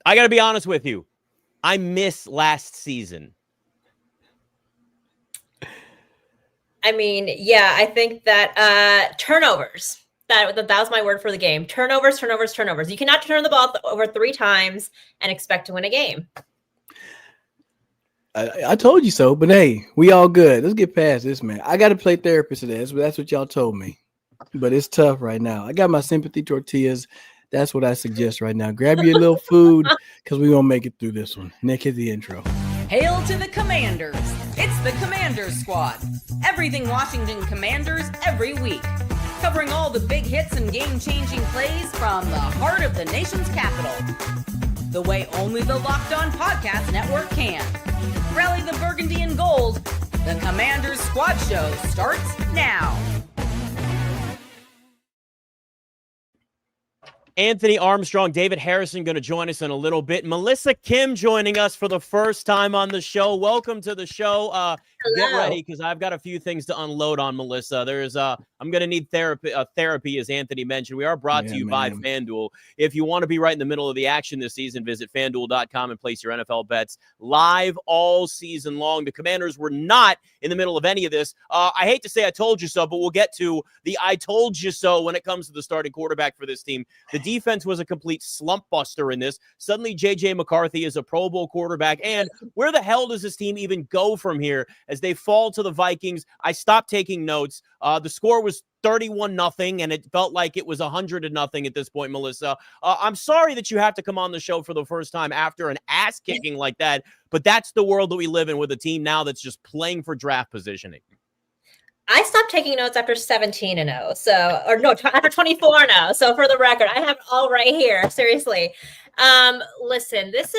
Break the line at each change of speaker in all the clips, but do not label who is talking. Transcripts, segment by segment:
I got to be honest with you. I miss last season.
I mean, yeah, I think that turnovers. That was my word for the game. Turnovers. You cannot turn the ball over 3 times and expect to win a game.
I told you so, but hey, we all good. Let's get past this, man. I got to play therapist today. That's what y'all told me. But it's tough right now. I got my sympathy tortillas. That's what I suggest right now. Grab your little food because we're going to make it through this one. Nick, hit the intro.
Hail to the Commanders. It's the Commanders Squad. Everything Washington Commanders every week. Covering all the big hits and game-changing plays from the heart of the nation's capital. The way only the Locked On Podcast Network can. Rally the burgundy and gold. The Commanders Squad Show starts now.
Anthony Armstrong, David Harrison going to join us in a little bit. Melissa Kim joining us for the first time on the show. Welcome to the show. Get ready because I've got a few things to unload on Melissa. I'm going to need therapy, as Anthony mentioned. We are brought to you by FanDuel. If you want to be right in the middle of the action this season, visit FanDuel.com and place your NFL bets live all season long. The Commanders were not in the middle of any of this. I hate to say I told you so, but we'll get to the I told you so when it comes to the starting quarterback for this team. The defense was a complete slump buster in this. Suddenly, J.J. McCarthy is a Pro Bowl quarterback. And where the hell does this team even go from here as they fall to the Vikings? I stopped taking notes. The score was 31-0, and it felt like it was 100-0 at this point, Melissa. I'm sorry that you have to come on the show for the first time after an ass kicking like that, but that's the world that we live in with a team now that's just playing for draft positioning.
I stopped taking notes after 17-0. After 24-0. So for the record, I have it all right here. Seriously. Listen, this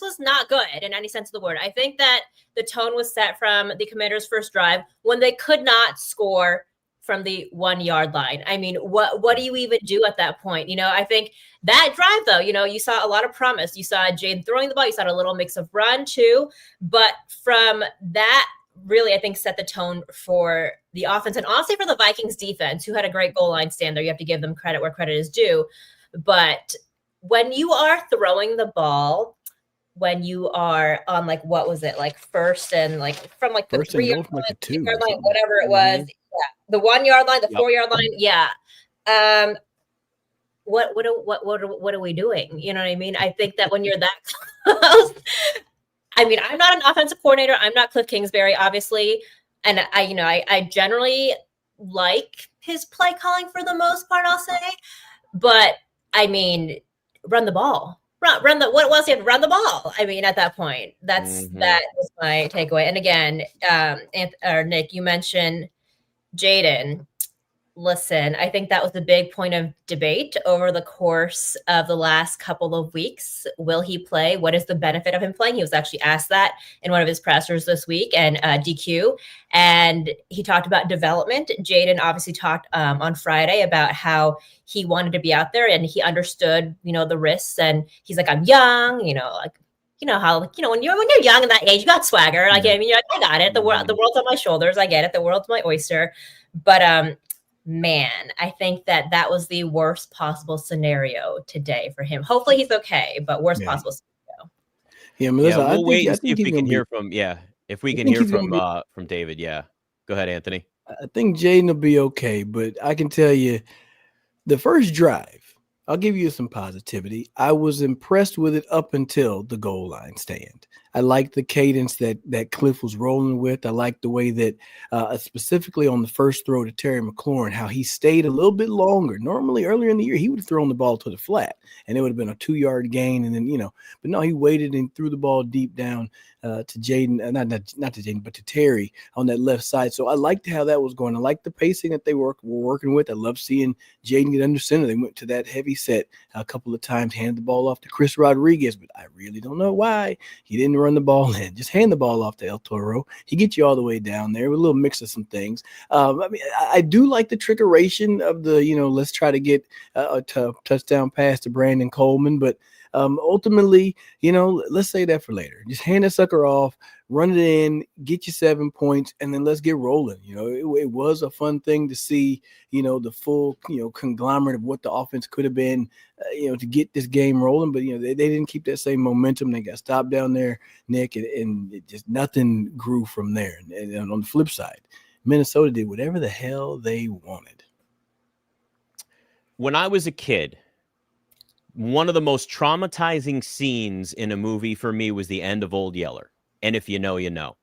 was not good in any sense of the word. I think that the tone was set from the Commanders' first drive when they could not score from the 1-yard line. I mean, what do you even do at that point? I think that drive, though, you saw a lot of promise. You saw Jayden throwing the ball. You saw a little mix of run, too. But from that, really, I think, set the tone for the offense and honestly for the Vikings defense, who had a great goal line stand there. You have to give them credit where credit is due. But when you are throwing the ball, when you are on first and from the
first
3
and goal from the 2
yard line, whatever it was, the 1 yard line, the 4 yard line, what are we doing? You know what I mean? I think that when you're that close, I mean, I'm not an offensive coordinator. I'm not Cliff Kingsbury, obviously, and I generally like his play calling for the most part, I'll say, but I mean, run the ball. Run the ball. I mean, at that point, that was my takeaway. And again, Nick, you mentioned Jayden. Listen, I think that was the big point of debate over the course of the last couple of weeks. Will he play? What is the benefit of him playing? He was actually asked that in one of his pressers this week and DQ. And he talked about development. Jayden obviously talked on Friday about how he wanted to be out there and he understood, the risks. And he's like, I'm young, how when you're young in that age, you got swagger. I mean, I got it. The world's on my shoulders. I get it. The world's my oyster. But man, I think that was the worst possible scenario today for him. Hopefully he's okay, but worst possible scenario.
Yeah, Melissa,
we'll wait and see if we can hear from David. Yeah. Go ahead, Anthony.
I think Jayden will be okay, but I can tell you the first drive, I'll give you some positivity. I was impressed with it up until the goal line stand. I liked the cadence that Cliff was rolling with. I liked the way that specifically on the first throw to Terry McLaurin, how he stayed a little bit longer. Normally earlier in the year, he would have thrown the ball to the flat and it would have been a 2-yard gain. And then, but no, he waited and threw the ball deep down to Jayden, not to Jayden, but to Terry on that left side. So I liked how that was going. I liked the pacing that they were working with. I love seeing Jayden get under center. They went to that heavy set a couple of times, handed the ball off to Chris Rodriguez, but I really don't know why he didn't run the ball in. Just hand the ball off to El Toro. He gets you all the way down there with a little mix of some things. I do like the trickeration of the, let's try to get a touchdown pass to Brandon Coleman, but ultimately, let's say that for later. Just hand the sucker off, run it in, get you 7 points, and then let's get rolling. It was a fun thing to see, the full, conglomerate of what the offense could have been, to get this game rolling. But, they didn't keep that same momentum. They got stopped down there, Nick, and it just nothing grew from there. And on the flip side, Minnesota did whatever the hell they wanted.
When I was a kid, one of the most traumatizing scenes in a movie for me was the end of Old Yeller. And if you know, you know.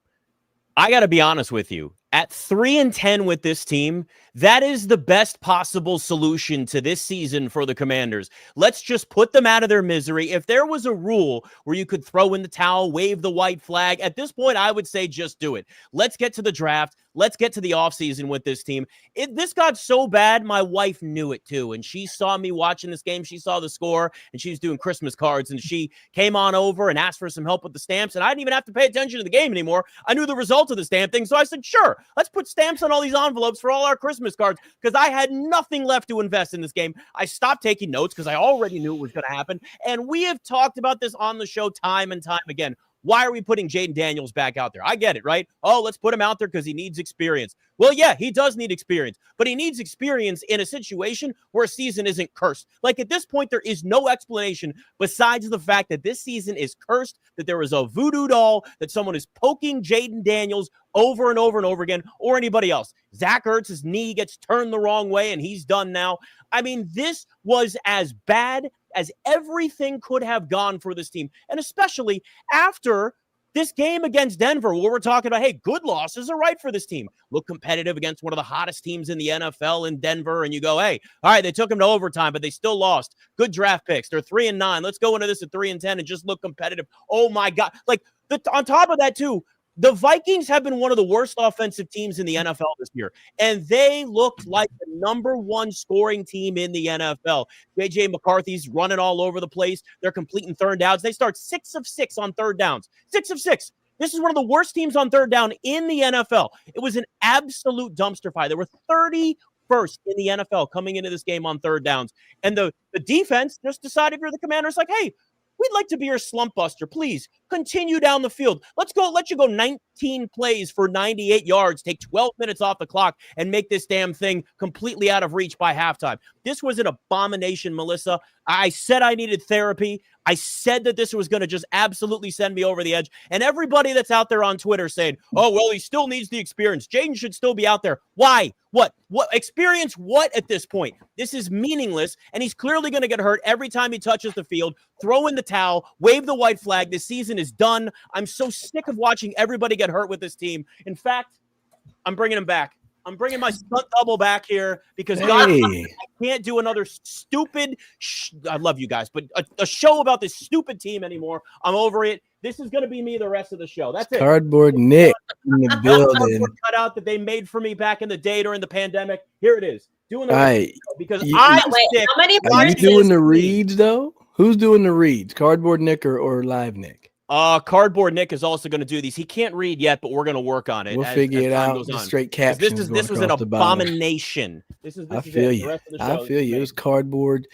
I got to be honest with you. At 3-10 with this team, that is the best possible solution to this season for the Commanders. Let's just put them out of their misery. If there was a rule where you could throw in the towel, wave the white flag, at this point, I would say just do it. Let's get to the draft. Let's get to the offseason with this team. This got so bad, my wife knew it too. And she saw me watching this game. She saw the score, and she was doing Christmas cards. And she came on over and asked for some help with the stamps. And I didn't even have to pay attention to the game anymore. I knew the result of the stamp thing. So I said, sure, let's put stamps on all these envelopes for all our Christmas cards, because I had nothing left to invest in this game. I stopped taking notes because I already knew it was going to happen. And we have talked about this on the show time and time again. Why are we putting Jayden Daniels back out there? I get it, right? Oh, let's put him out there because he needs experience. Well, yeah, he does need experience, but he needs experience in a situation where a season isn't cursed. Like at this point, there is no explanation besides the fact that this season is cursed, that there is a voodoo doll, that someone is poking Jayden Daniels over and over and over again, or anybody else. Zach Ertz's knee gets turned the wrong way, and he's done now. I mean, this was as bad as everything could have gone for this team, and especially after this game against Denver, where we're talking about, hey, good losses are right for this team. Look competitive against one of the hottest teams in the NFL in Denver, and you go, hey, all right, they took them to overtime, but they still lost. Good draft picks. They're 3-9. Let's go into this at 3-10 and just look competitive. Oh, my God. Like, on top of that, too, the Vikings have been one of the worst offensive teams in the NFL this year, and they looked like the number one scoring team in the NFL. J.J. McCarthy's running all over the place. They're completing third downs. They start 6 of 6 on third downs. 6 of 6. This is one of the worst teams on third down in the NFL. It was an absolute dumpster fire. They were 31st in the NFL coming into this game on third downs, and the defense just decided for the Commanders, like, hey, we'd like to be your slump buster. Please continue down the field. Let's go. Let you go 19 plays for 98 yards, take 12 minutes off the clock, and make this damn thing completely out of reach by halftime. This was an abomination, Melissa. I said I needed therapy. I said that this was going to just absolutely send me over the edge. And everybody that's out there on Twitter saying, oh, well, he still needs the experience. Jayden should still be out there. Why? What experience? What at this point? This is meaningless, and he's clearly going to get hurt every time he touches the field. Throw in the towel, wave the white flag. This season is done. I'm so sick of watching everybody get hurt with this team. In fact, I'm bringing him back. I'm bringing my stunt double back here because God, I can't do another stupid I love you guys, but a show about this stupid team anymore. I'm over it. This is going to be me the rest of the show. That's it.
Cardboard Nick in the building.
Cut out that they made for me back in the day during the pandemic. Here it is. Doing the because
I'm sick. How many
are you doing the reads though? Who's doing the reads? Cardboard Nick or Live Nick?
Cardboard Nick is also going to do these. He can't read yet, but we're going to work on it.
We'll figure it out. Straight captions.
This was an abomination.
I feel you. I feel you. It was cardboard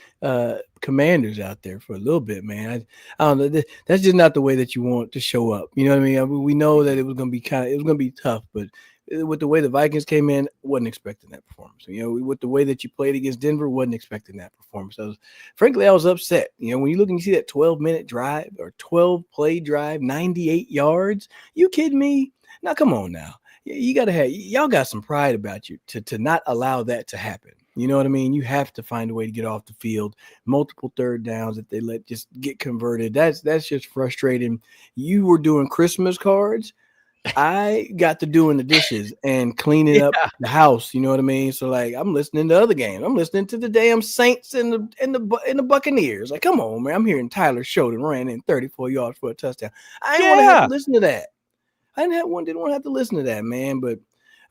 Commanders out there for a little bit, man. I don't know. That's just not the way that you want to show up. You know what I mean? We know that it was going to be tough, but with the way the Vikings came in, wasn't expecting that performance. With the way that you played against Denver, wasn't expecting that performance. Frankly, I was upset. When you look and you see that 12-minute drive or 12-play drive, 98 yards, you kidding me? Now, come on now. Y'all got some pride about you to not allow that to happen. You know what I mean? You have to find a way to get off the field. Multiple third downs that they let just get converted. That's just frustrating. You were doing Christmas cards. I got to doing the dishes and cleaning up the house. You know what I mean? So like, I'm listening to other games. I'm listening to the damn Saints and the Buccaneers. Like, come on, man! I'm hearing Tyler Shoden ran in 34 yards for a touchdown. I didn't want to have to listen to that. Didn't want to have to listen to that, man. But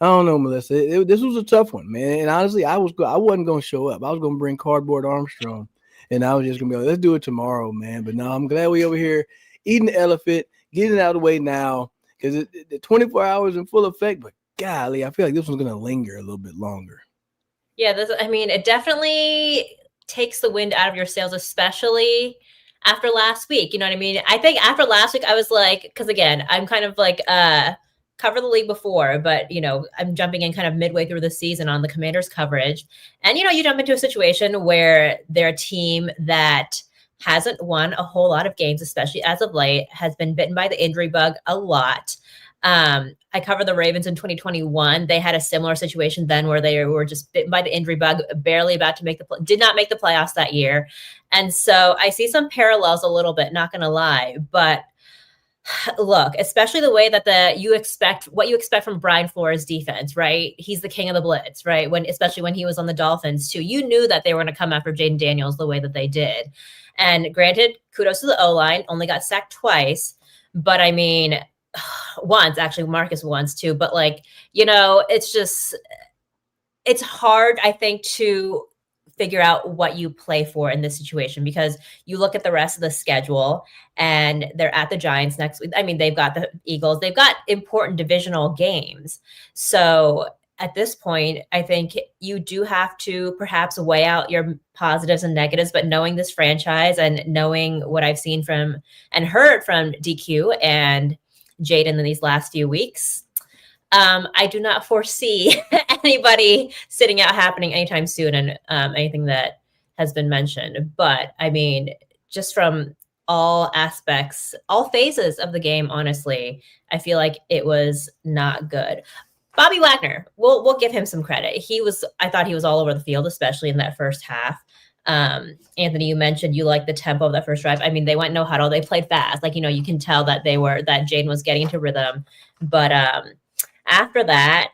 I don't know, Melissa. This was a tough one, man. And honestly, I wasn't going to show up. I was going to bring Cardboard Armstrong, and I was just going to be like, let's do it tomorrow, man. But no, I'm glad we over here eating the elephant, getting it out of the way now. Because the 24 hours in full effect, but golly, I feel like this one's going to linger a little bit longer.
Yeah, it definitely takes the wind out of your sails, especially after last week. You know what I mean? I think after last week, I was like, because again, I'm kind of like cover the league before, but I'm jumping in kind of midway through the season on the Commanders coverage. And you jump into a situation where they're a team that hasn't won a whole lot of games, especially as of late, has been bitten by the injury bug a lot. I covered the Ravens in 2021. They had a similar situation then where they were just bitten by the injury bug, barely about to did not make the playoffs that year. And so I see some parallels a little bit, not going to lie, but look, especially the way that what you expect from Brian Flores' defense, right? He's the king of the blitz, right? Especially when he was on the Dolphins too, you knew that they were going to come after Jayden Daniels the way that they did. And granted, kudos to the O-line, only got sacked twice, but I mean, once, actually Marcus once too, but it's hard, I think, to figure out what you play for in this situation, because you look at the rest of the schedule and they're at the Giants next week. I mean, they've got the Eagles, they've got important divisional games. So at this point, I think you do have to perhaps weigh out your positives and negatives, but knowing this franchise and knowing what I've seen from and heard from DQ and Jayden in these last few weeks, I do not foresee anybody sitting out happening anytime soon, and anything that has been mentioned. But I mean, just from all aspects, all phases of the game, honestly, I feel like it was not good. Bobby Wagner, we'll give him some credit. I thought he was all over the field, especially in that first half. Anthony, you mentioned you like the tempo of that first drive. I mean, they went no huddle. They played fast. You can tell that that Jayden was getting into rhythm. But after that,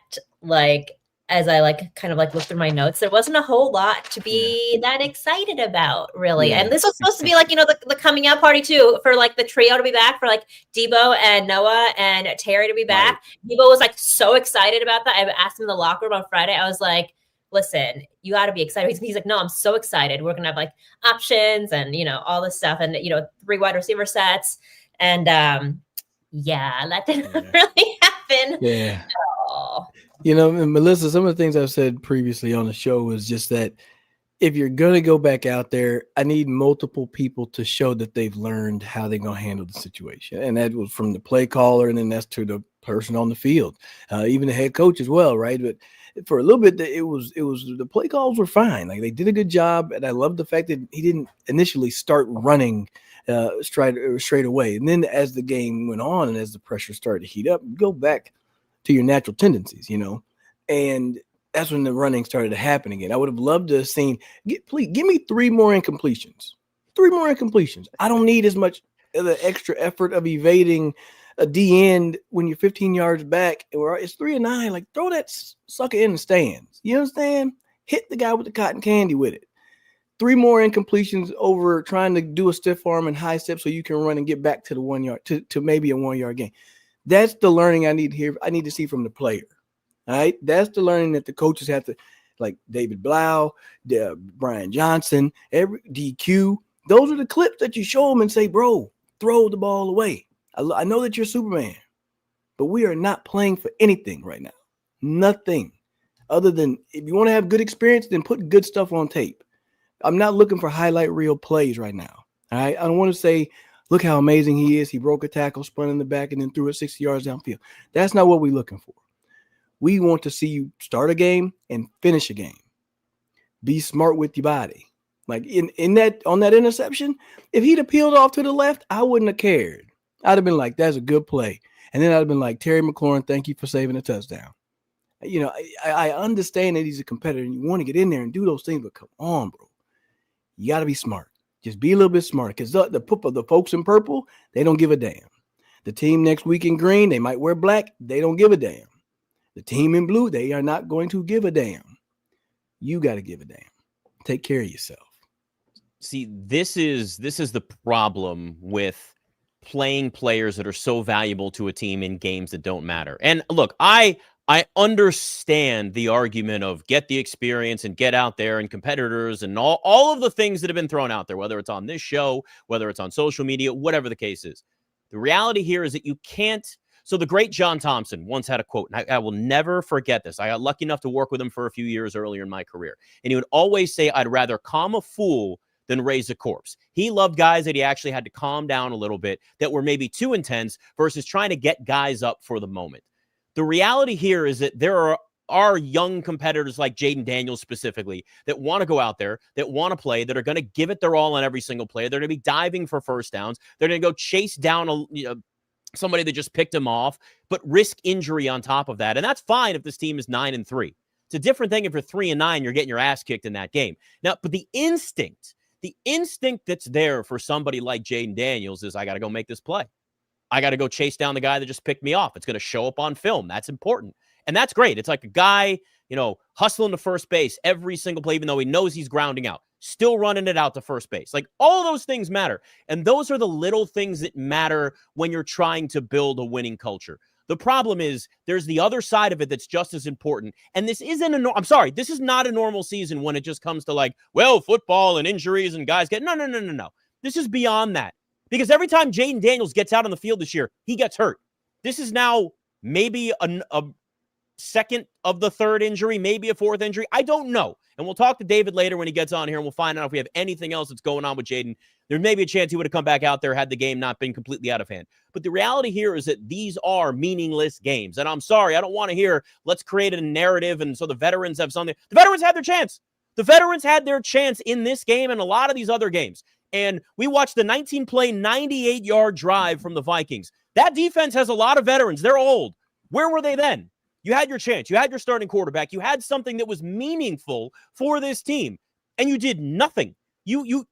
as I kind of looked through my notes, there wasn't a whole lot to be that excited about, really. Yeah. And this was supposed to be the coming out party too, for the trio to be back, for Debo and Noah and Terry to be back. Right. Debo was so excited about that. I asked him in the locker room on Friday. I was like, listen, you got to be excited. He's like, no, I'm so excited. We're going to have options and, all this stuff and, 3 wide receiver sets. And that didn't really happen.
Yeah. Melissa, some of the things I've said previously on the show was just that if you're going to go back out there, I need multiple people to show that they've learned how they're going to handle the situation. And that was from the play caller, and then that's to the person on the field, even the head coach as well, right? But for a little bit, it was the play calls were fine. They did a good job, and I love the fact that he didn't initially start running straight away. And then as the game went on and as the pressure started to heat up, you go back to your natural tendencies, and that's when the running started to happen again. I would have loved to have seen, please give me 3 more incompletions. 3 more incompletions. I don't need as much of the extra effort of evading a D end when you're 15 yards back. It's 3 and 9. Throw that sucker in the stands. You understand? Hit the guy with the cotton candy with it. 3 more incompletions over trying to do a stiff arm and high step so you can run and get back to the 1 yard, to maybe a 1 yard gain. That's the learning I need here. I need to see from the player. All right. That's the learning that the coaches have to, David Blau, Brian Johnson, DQ. Those are the clips that you show them and say, bro, throw the ball away. I know that you're Superman, but we are not playing for anything right now. Nothing other than, if you want to have good experience, then put good stuff on tape. I'm not looking for highlight reel plays right now. All right. I don't want to say, look how amazing he is. He broke a tackle, spun in the back, and then threw it 60 yards downfield. That's not what we're looking for. We want to see you start a game and finish a game. Be smart with your body. On that interception, if he'd have peeled off to the left, I wouldn't have cared. I'd have been like, that's a good play. And then I'd have been like, Terry McLaurin, thank you for saving a touchdown. I understand that he's a competitor and you want to get in there and do those things, but come on, bro. You got to be smart. Just be a little bit smart, because the folks in purple, they don't give a damn. The team next week in green, they might wear black. They don't give a damn. The team in blue, they are not going to give a damn. You got to give a damn. Take care of yourself.
See, this is the problem with playing players that are so valuable to a team in games that don't matter. And look, I understand the argument of get the experience and get out there and competitors and all of the things that have been thrown out there, whether it's on this show, whether it's on social media, whatever the case is. The reality here is that you can't. So the great John Thompson once had a quote, and I will never forget this. I got lucky enough to work with him for a few years earlier in my career. And he would always say, I'd rather calm a fool than raise a corpse. He loved guys that he actually had to calm down a little bit, that were maybe too intense, versus trying to get guys up for the moment. The reality here is that there are young competitors like Jayden Daniels specifically that want to go out there, that want to play, that are going to give it their all on every single play. They're going to be diving for first downs. They're going to go chase down somebody that just picked him off, but risk injury on top of that. And that's fine if this team is 9-3. It's a different thing if you're 3-9, you're getting your ass kicked in that game. Now, but the instinct that's there for somebody like Jayden Daniels is, I got to go make this play. I got to go chase down the guy that just picked me off. It's going to show up on film. That's important. And that's great. It's like a guy, hustling to first base every single play, even though he knows he's grounding out, still running it out to first base. Like, all those things matter. And those are the little things that matter when you're trying to build a winning culture. The problem is there's the other side of it that's just as important. And this isn't this is not a normal season when it just comes to football and injuries and guys get, no. This is beyond that. Because every time Jayden Daniels gets out on the field this year, he gets hurt. This is now maybe a second of the third injury, maybe a fourth injury. I don't know. And we'll talk to David later when he gets on here, and we'll find out if we have anything else that's going on with Jayden. There may be a chance he would have come back out there had the game not been completely out of hand. But the reality here is that these are meaningless games. And I'm sorry, I don't want to hear, let's create a narrative and so the veterans have something. The veterans had their chance. The veterans had their chance in this game and a lot of these other games. And we watched the 19-play, 98-yard drive from the Vikings. That defense has a lot of veterans. They're old. Where were they then? You had your chance. You had your starting quarterback. You had something that was meaningful for this team, and you did nothing. You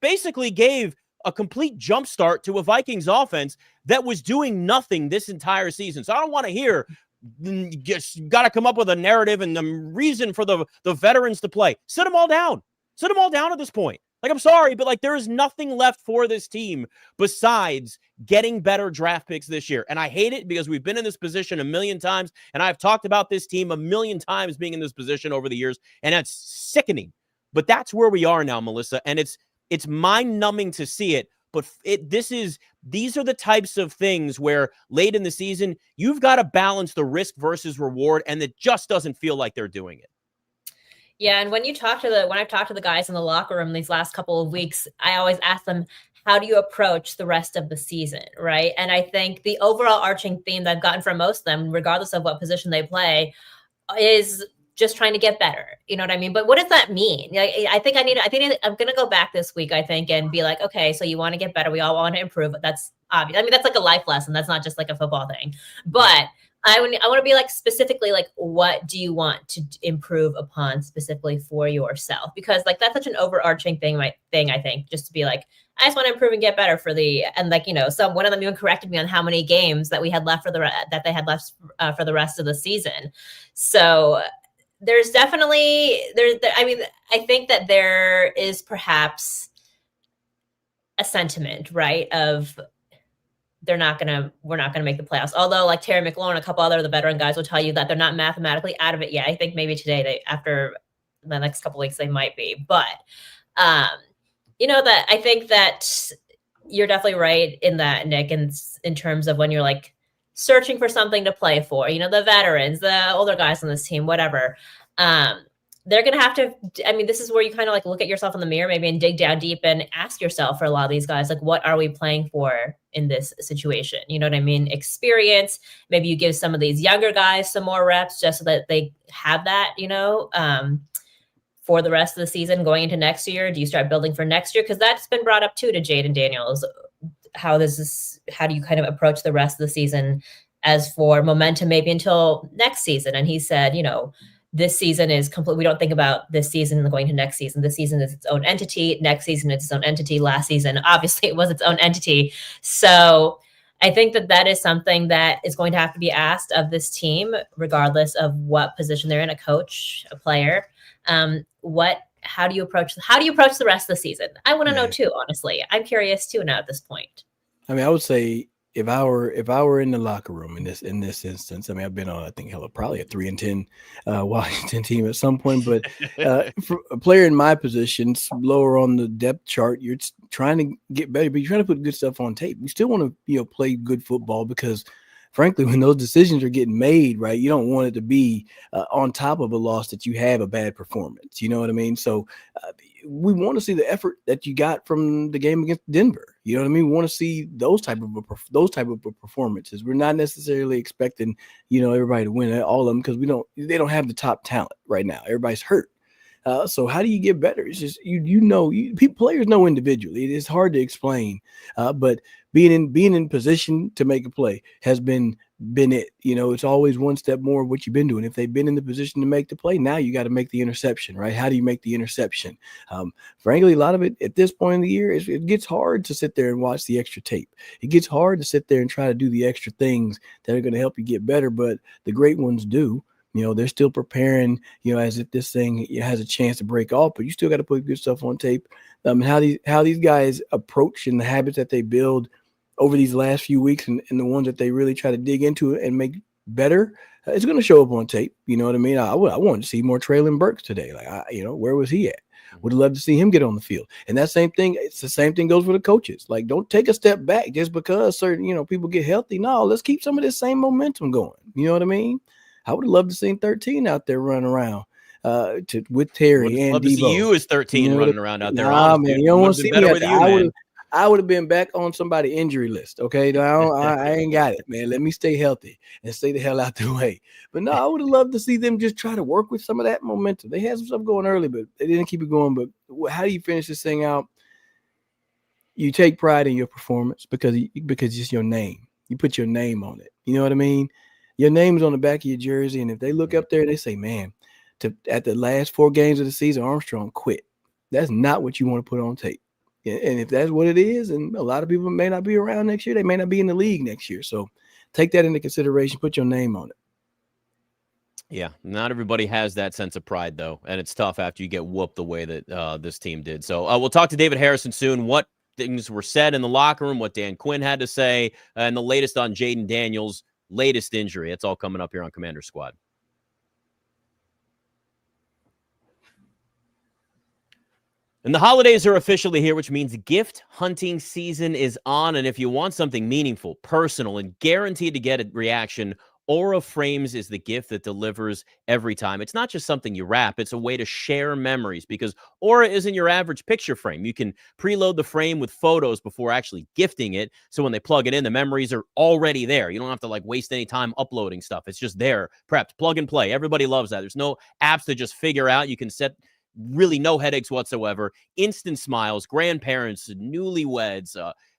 basically gave a complete jump start to a Vikings offense that was doing nothing this entire season. So I don't want to hear, you got to come up with a narrative and the reason for the veterans to play. Sit them all down. Sit them all down at this point. I'm sorry, but there is nothing left for this team besides getting better draft picks this year. And I hate it because we've been in this position a million times, and I've talked about this team a million times being in this position over the years, and that's sickening. But that's where we are now, Melissa, and it's mind-numbing to see it. But these are the types of things where late in the season, you've got to balance the risk versus reward, and it just doesn't feel like they're doing it.
Yeah, and when I've talked to the guys in the locker room these last couple of weeks, I always ask them, how do you approach the rest of the season, right? And I think the overall arching theme that I've gotten from most of them, regardless of what position they play, is just trying to get better. You know what I mean? But what does that mean? I think I'm going to go back this week, I think, and be like, okay, so you want to get better. We all want to improve. But that's obvious. I mean, that's like a life lesson. That's not just like a football thing. But I want to be specifically what do you want to improve upon specifically for yourself? Because that's such an overarching thing, I think, just to be I just want to improve and get better one of them even corrected me on how many games that we had left that they had left for the rest of the season. So there's definitely I think that there is perhaps a sentiment, right, of we're not gonna make the playoffs. Although Terry McLaurin and a couple other of the veteran guys will tell you that they're not mathematically out of it yet. I think maybe today after the next couple of weeks they might be. But that I think that you're definitely right in that, Nick, in terms of when you're searching for something to play for. The veterans, the older guys on this team, whatever. They're going to have to, this is where you kind of look at yourself in the mirror maybe and dig down deep and ask yourself for a lot of these guys, what are we playing for in this situation? You know what I mean? Experience. Maybe you give some of these younger guys some more reps just so that they have that, for the rest of the season going into next year. Do you start building for next year? Because that's been brought up too to Jayden Daniels. How do you kind of approach the rest of the season as for momentum maybe until next season? And he said, this season is complete. We don't think about this season going to next season. This season is its own entity. Next season, it's its own entity. Last season, obviously, it was its own entity. So I think that is something that is going to have to be asked of this team, regardless of what position they're in, a coach, a player. How do you approach the rest of the season? I want to know too, honestly. I'm curious too now at this point.
I would say if I were in the locker room in this instance, I've been on, I think, probably a 3-10 Washington team at some point, but for a player in my position, lower on the depth chart, you're trying to get better, but you're trying to put good stuff on tape. You still want to, play good football because frankly, when those decisions are getting made, right, you don't want it to be on top of a loss that you have a bad performance. You know what I mean? So we want to see the effort that you got from the game against Denver. You know what I mean? We want to see those type of performances. We're not necessarily expecting, everybody to win all of them because they don't have the top talent right now. Everybody's hurt. So how do you get better? It's just players know individually. It is hard to explain, but being in position to make a play has been it. It's always one step more of what you've been doing. If they've been in the position to make the play, now you got to make the interception, right? How do you make the interception? Frankly, a lot of it at this point in the year it gets hard to sit there and watch the extra tape. It gets hard to sit there and try to do the extra things that are going to help you get better, but the great ones do. They're still preparing, as if this thing has a chance to break off, but you still got to put good stuff on tape. How these guys approach and the habits that they build over these last few weeks and the ones that they really try to dig into and make better, it's going to show up on tape. You know what I mean? I wanted to see more Treylon Burks today. Where was he at? Would have loved to see him get on the field. And that same thing, it's the same thing goes for the coaches. Like, don't take a step back just because certain, people get healthy. No, let's keep some of this same momentum going. You know what I mean? I would have loved to see 13 out there running around with Terry and
love
Deebo.
To see you as 13 running around out there.
Nah, man, you don't want to see me out there. I would have been back on somebody's injury list. Okay, I ain't got it, man. Let me stay healthy and stay the hell out the way. But no, I would have loved to see them just try to work with some of that momentum. They had some stuff going early, but they didn't keep it going. But how do you finish this thing out? You take pride in your performance because it's your name. You put your name on it. You know what I mean? Your name is on the back of your jersey, and if they look up there and they say, man, at the last 4 games of the season, Armstrong quit. That's not what you want to put on tape. And if that's what it is, and a lot of people may not be around next year, they may not be in the league next year. So take that into consideration. Put your name on it.
Yeah, not everybody has that sense of pride, though, and it's tough after you get whooped the way that this team did. So we'll talk to David Harrison soon. What things were said in the locker room, what Dan Quinn had to say, and the latest on Jayden Daniels' latest injury. It's all coming up here on Commander Squad. And the holidays are officially here, which means gift hunting season is on. And if you want something meaningful, personal, and guaranteed to get a reaction, Aura Frames is the gift that delivers every time. It's not just something you wrap. It's a way to share memories because Aura isn't your average picture frame. You can preload the frame with photos before actually gifting it. So when they plug it in, the memories are already there. You don't have to waste any time uploading stuff. It's just there, prepped, plug and play. Everybody loves that. There's no apps to just figure out. You can set really no headaches whatsoever. Instant smiles, grandparents, newlyweds,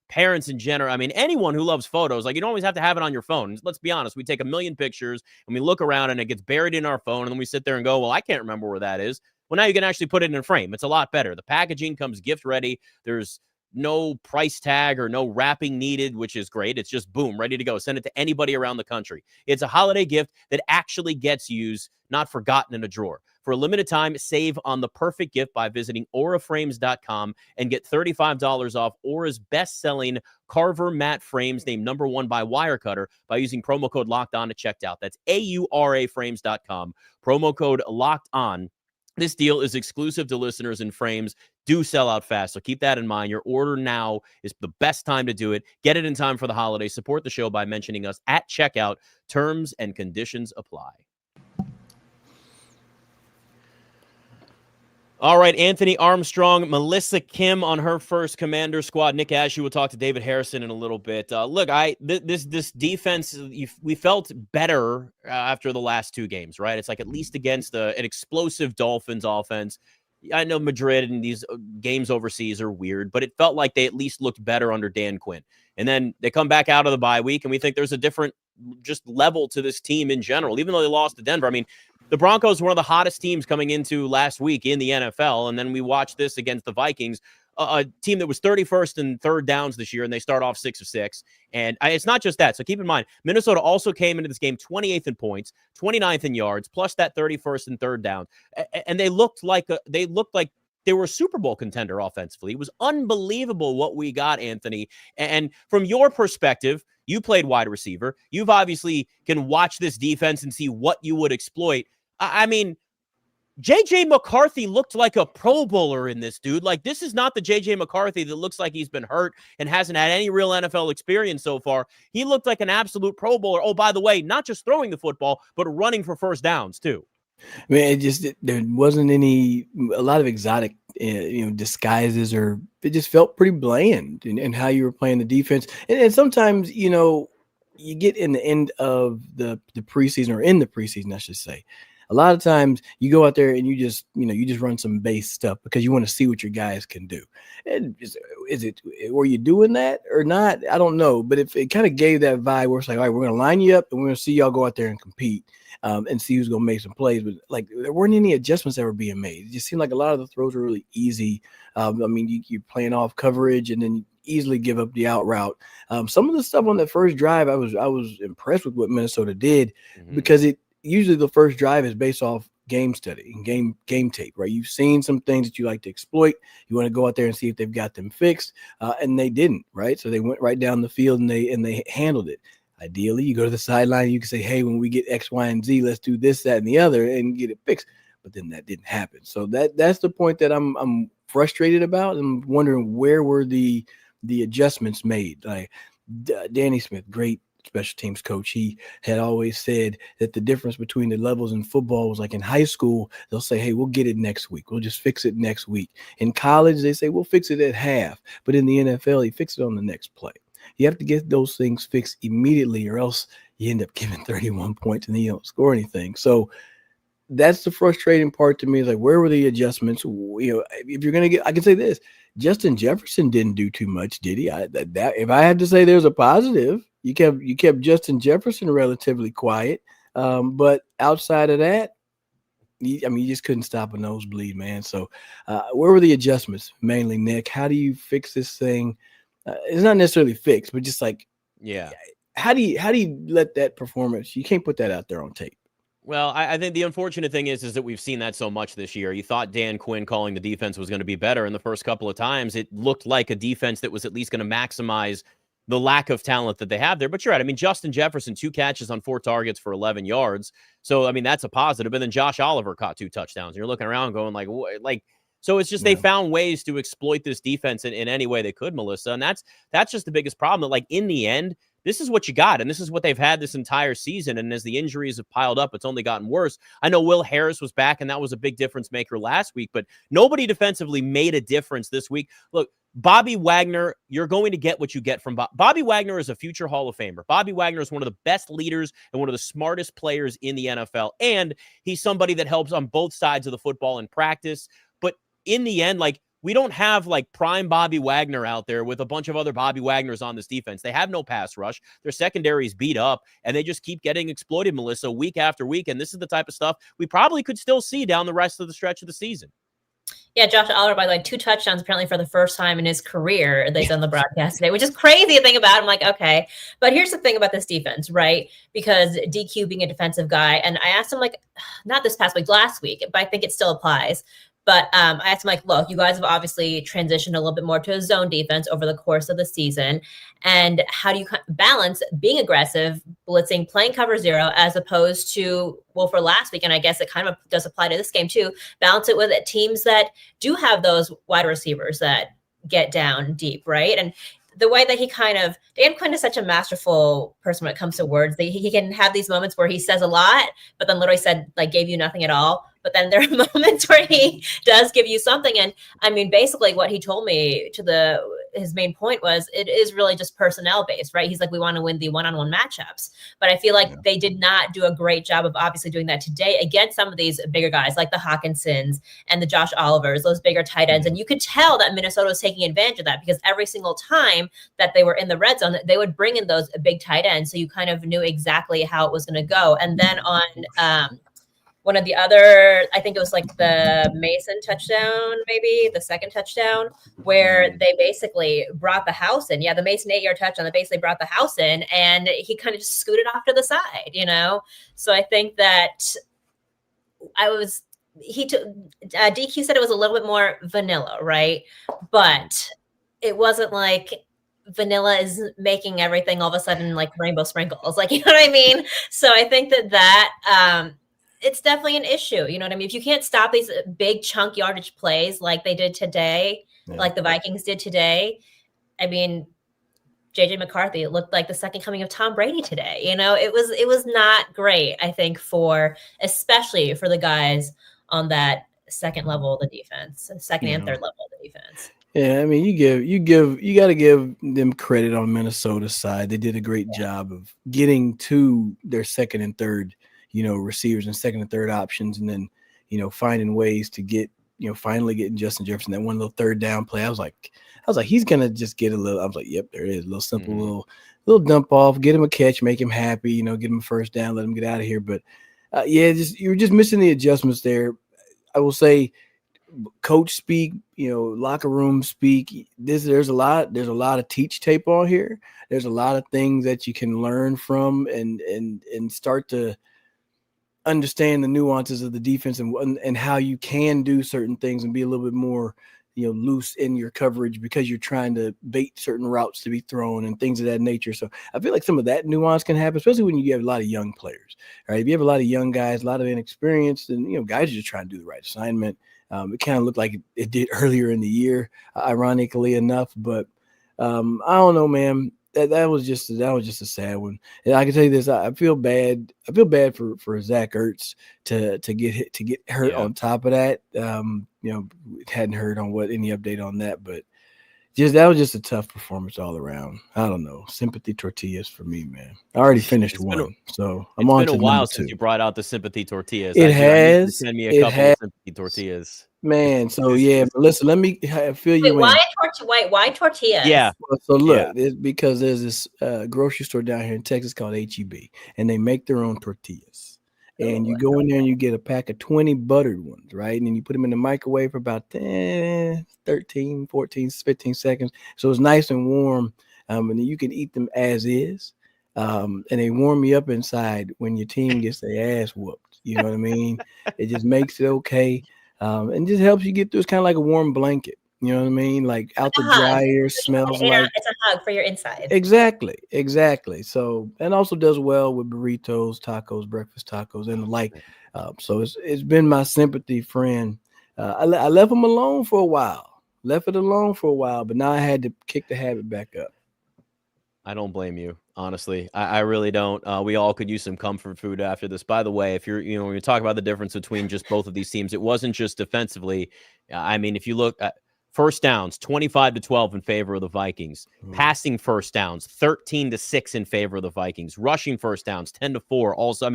parents in general. I mean, anyone who loves photos, you don't always have to have it on your phone. Let's be honest. We take 1 million pictures and we look around and it gets buried in our phone. And then we sit there and go, well, I can't remember where that is. Well, now you can actually put it in a frame. It's a lot better. The packaging comes gift ready. There's no price tag or no wrapping needed, which is great. It's just boom, ready to go. Send it to anybody around the country. It's a holiday gift that actually gets used, not forgotten in a drawer. For a limited time, save on the perfect gift by visiting auraframes.com and get $35 off Aura's best-selling Carver matte frames named #1 by Wirecutter by using promo code LOCKEDON at checkout. That's auraframes.com. Promo code LOCKEDON. This deal is exclusive to listeners, and frames do sell out fast, so keep that in mind. Your order now is the best time to do it. Get it in time for the holidays. Support the show by mentioning us at checkout. Terms and conditions apply. All right, Anthony Armstrong, Melissa Kim on her first Commander Squad. Nick Ashooh will talk to David Harrison in a little bit. Look, this defense, we felt better after the last 2 games, right? It's at least against an explosive Dolphins offense. I know Madrid and these games overseas are weird, but it felt like they at least looked better under Dan Quinn. And then they come back out of the bye week, and we think there's a different just level to this team in general, even though they lost to Denver. I mean, the Broncos were one of the hottest teams coming into last week in the NFL, and then we watched this against the Vikings, a team that was 31st in third downs this year, and they start off 6 of 6. And it's not just that. So keep in mind, Minnesota also came into this game 28th in points, 29th in yards, plus that 31st in third down. And they looked like they were a Super Bowl contender offensively. It was unbelievable what we got, Anthony. And from your perspective, you played wide receiver. You've obviously can watch this defense and see what you would exploit. I mean, JJ McCarthy looked like a Pro Bowler in this, dude. Like, this is not the JJ McCarthy that looks like he's been hurt and hasn't had any real NFL experience so far. He looked like an absolute Pro Bowler. Oh, by the way, not just throwing the football, but running for first downs too.
Man, there wasn't a lot of exotic, disguises, or it just felt pretty bland in how you were playing the defense. And sometimes, you get in the end of the preseason, or in the preseason, I should say. A lot of times you go out there and you just run some base stuff because you want to see what your guys can do. And were you doing that or not? I don't know. But if it kind of gave that vibe where it's like, all right, we're going to line you up and we're going to see y'all go out there and compete and see who's going to make some plays. But like, there weren't any adjustments that were being made. It just seemed like a lot of the throws were really easy. You're playing off coverage and then you easily give up the out route. Some of the stuff on that first drive, I was impressed with what Minnesota did because usually the first drive is based off game study and game tape, right? You've seen some things that you like to exploit. You want to go out there and see if they've got them fixed, and they didn't, right? So they went right down the field and they handled it. Ideally, you go to the sideline, you can say, hey, when we get X, Y, and Z, let's do this, that, and the other and get it fixed. But then that didn't happen. So that's the point that I'm frustrated about. I'm wondering, where were the adjustments made? Like Danny Smith, great special teams coach, he had always said that the difference between the levels in football was like in high school, they'll say, hey, we'll get it next week. We'll just fix it next week. In college, they say, we'll fix it at half. But in the NFL, you fix it on the next play. You have to get those things fixed immediately, or else you end up giving 31 points and then you don't score anything. So that's the frustrating part to me, is like, where were the adjustments? If you're going to I can say this, Justin Jefferson didn't do too much, did he? If I had to say there's a positive, you kept Justin Jefferson relatively quiet. But outside of that, you just couldn't stop a nosebleed, man. So where were the adjustments mainly, Nick? How do you fix this thing? It's not necessarily fixed, but just like, how do you let that performance, you can't put that out there on tape.
Well, I think the unfortunate thing is that we've seen that so much this year. You thought Dan Quinn calling the defense was going to be better, and the first couple of times it looked like a defense that was at least going to maximize the lack of talent that they have there. But you're right. I mean, Justin Jefferson, 2 catches on 4 targets for 11 yards. So, I mean, that's a positive. But then Josh Oliver caught 2 touchdowns. And you're looking around going like, what? So it's just they found ways to exploit this defense in any way they could, Melissa. And that's just the biggest problem. That, like, in the end, this is what you got, and this is what they've had this entire season. And as the injuries have piled up, it's only gotten worse. I know Will Harris was back, and that was a big difference maker last week, but nobody defensively made a difference this week. Look, Bobby Wagner, you're going to get what you get from Bobby Wagner is a future Hall of Famer. Bobby Wagner is one of the best leaders and one of the smartest players in the NFL, and he's somebody that helps on both sides of the football in practice. But in the end, like, we don't have like prime Bobby Wagner out there with a bunch of other Bobby Wagners on this defense. They have no pass rush. Their secondary is beat up, and they just keep getting exploited, Melissa, week after week. And this is the type of stuff we probably could still see down the rest of the stretch of the season.
Yeah, Josh Oliver, by like 2 touchdowns, apparently for the first time in his career, they said on the broadcast today, which is crazy to think about. I'm like, okay. But here's the thing about this defense, right? Because DQ being a defensive guy, and I asked him, like, not this past week, last week, but I think it still applies. But I asked him, like, look, you guys have obviously transitioned a little bit more to a zone defense over the course of the season. And how do you balance being aggressive, blitzing, playing cover 0, as opposed to, well, for last week, and I guess it kind of does apply to this game too, balance it with teams that do have those wide receivers that get down deep, right? And the way that Dan Quinn is such a masterful person when it comes to words. He can have these moments where he says a lot, but then literally gave you nothing at all. But then there are moments where he does give you something. And I mean, basically what he told me his main point was, it is really just personnel based, right? He's like, we want to win the one-on-one matchups. But I feel like they did not do a great job of obviously doing that today against some of these bigger guys like the Hawkinsons and the Josh Olivers, those bigger tight ends. And you could tell that Minnesota was taking advantage of that, because every single time that they were in the red zone, they would bring in those big tight ends. So you kind of knew exactly how it was going to go. And then on one of the other, I think it was like the Mason touchdown, maybe the second touchdown, where they basically brought the house in. Yeah, the Mason 8-yard touchdown, they basically brought the house in, and he kind of just scooted off to the side, So I think that DQ said it was a little bit more vanilla, right? But it wasn't like vanilla is making everything all of a sudden like rainbow sprinkles, like, you know what I mean? So I think that it's definitely an issue. You know what I mean? If you can't stop these big chunk yardage plays like they did today, like the Vikings did today, I mean, JJ McCarthy, it looked like the second coming of Tom Brady today. You know, it was not great, I think, especially for the guys on that second level of the defense, second and third level of the defense.
Yeah, I mean, you got to give them credit on Minnesota's side. They did a great job of getting to their second and third, receivers and second and third options, and then, finding ways to get, finally getting Justin Jefferson that one little third down play. I was like, he's gonna just get a little. I was like, yep, there it is, a little simple, little dump off, get him a catch, make him happy, get him a first down, let him get out of here. But you were just missing the adjustments there. I will say, coach speak, locker room speak. There's a lot of teach tape on here. There's a lot of things that you can learn from and start to understand the nuances of the defense and how you can do certain things and be a little bit more, loose in your coverage because you're trying to bait certain routes to be thrown and things of that nature. So I feel like some of that nuance can happen, especially when you have a lot of young players. Right? If you have a lot of young guys, a lot of inexperienced, and guys are just trying to do the right assignment. It kind of looked like it did earlier in the year, ironically enough. But I don't know, man. That was just a sad one. And I can tell you this: I feel bad. I feel bad for Zach Ertz to get hurt on top of that. Hadn't heard on any update on that, but that was just a tough performance all around. I don't know. Sympathy tortillas for me, man. I already finished one, so I'm on to number 2. It's been a while
since you brought out the sympathy tortillas.
It has.
Send me a couple of sympathy tortillas.
Man, so Melissa, let me fill you in.
Why tortillas?
Yeah.
So look, it's because there's this grocery store down here in Texas called HEB, and they make their own tortillas. And you go in there and you get a pack of 20 buttered ones, right? And then you put them in the microwave for about 13, 14, 15 seconds. So it's nice and warm. And then you can eat them as is. And they warm you up inside when your team gets their ass whooped. You know what I mean? It just makes it okay. And just helps you get through. It's kind of like a warm blanket. You know what I mean? Like out the dry air smells like
it's a hug for your inside.
Exactly. So, and also does well with burritos, tacos, breakfast tacos, and the like. So it's been my sympathy friend. I left him alone for a while. But now I had to kick the habit back up.
I don't blame you, honestly. I really don't. We all could use some comfort food after this. By the way, if you're, when you talk about the difference between just both of these teams, it wasn't just defensively. I mean, if you look at first downs, 25-12 in favor of the Vikings. Passing first downs, 13-6 in favor of the Vikings. Rushing first downs, 10-4. Also,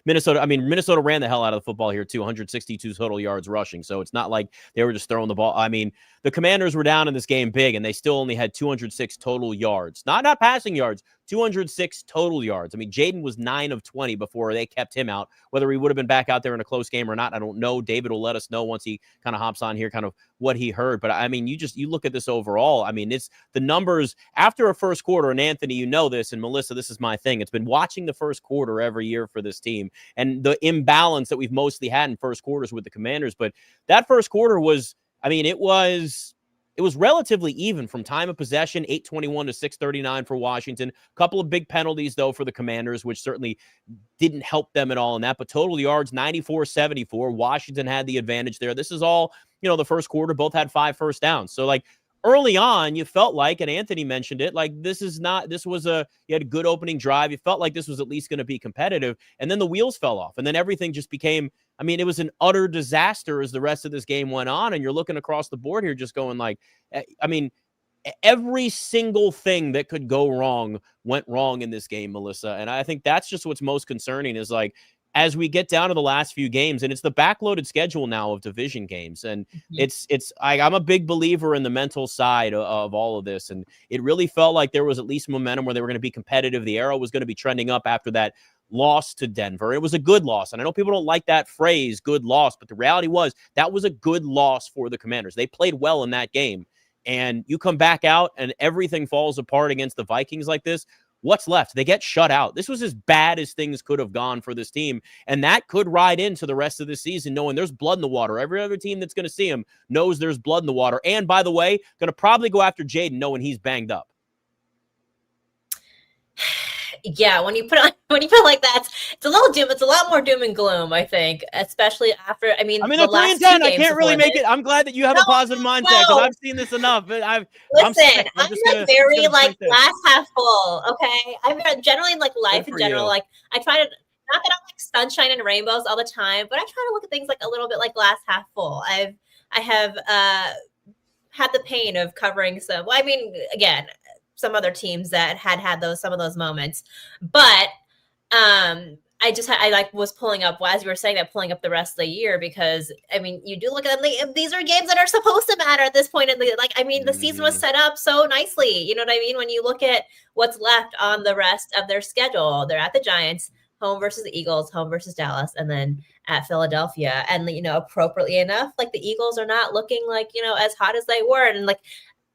Minnesota ran the hell out of the football here too, 162 total yards rushing. So it's not like they were just throwing the ball. I mean, the Commanders were down in this game big, and they still only had 206 total yards. Not passing yards, 206 total yards. I mean, Jayden was 9 of 20 before they kept him out. Whether he would have been back out there in a close game or not, I don't know. David will let us know once he kind of hops on here, kind of what he heard. But I mean, you look at this overall. I mean, it's the numbers after a first quarter. And Anthony, you know this, and Melissa, this is my thing. It's been watching the first quarter every year for this team and the imbalance that we've mostly had in first quarters with the Commanders. But that first quarter was, I mean, it was relatively even from time of possession, 8:21 to 6:39 for Washington. A couple of big penalties, though, for the Commanders, which certainly didn't help them at all in that. But total yards, 94-74. Washington had the advantage there. This is all, the first quarter. Both had 5 first downs. So, early on, you felt like, and Anthony mentioned it, you had a good opening drive. You felt like this was at least going to be competitive. And then the wheels fell off. And then everything just became, it was an utter disaster as the rest of this game went on. And you're looking across the board here just going every single thing that could go wrong went wrong in this game, Melissa. And I think that's just what's most concerning is as we get down to the last few games, and it's the backloaded schedule now of division games. And I'm a big believer in the mental side of all of this. And it really felt like there was at least momentum where they were going to be competitive. The arrow was going to be trending up after that loss to Denver. It was a good loss. And I know people don't like that phrase, good loss, but the reality was that was a good loss for the Commanders. They played well in that game. And you come back out and everything falls apart against the Vikings like this. What's left? They get shut out. This was as bad as things could have gone for this team. And that could ride into the rest of the season, knowing there's blood in the water. Every other team that's going to see him knows there's blood in the water. And by the way, going to probably go after Jayden knowing he's banged up.
yeah, when you put it like that, it's a little doom. It's a lot more doom and gloom, I think, especially after. I mean,
they're
the
3
last
and 10.
2
I
games
can't really
before
make it.
this.
I'm glad that you have a positive mindset because I've seen this enough. I'm
Listen,
sick.
I'm
just
like
gonna
very like
drink this.
glass half full. Okay, I'm generally like life in
for
general.
you.
Like I try to, not that I'm like sunshine and rainbows all the time, but I try to look at things like a little bit like glass half full. I have had the pain of covering some. Well, I mean, again, some other teams that had some of those moments, but I like was pulling up, as you were saying that, pulling up the rest of the year, because I mean, you do look at them, these are games that are supposed to matter at this point in the, like, I mean, the season was set up so nicely, you know what I mean? When you look at what's left on the rest of their schedule, they're at the Giants, home versus the Eagles, home versus Dallas, and then at Philadelphia. And, you know, appropriately enough, like the Eagles are not looking like, you know, as hot as they were. And like,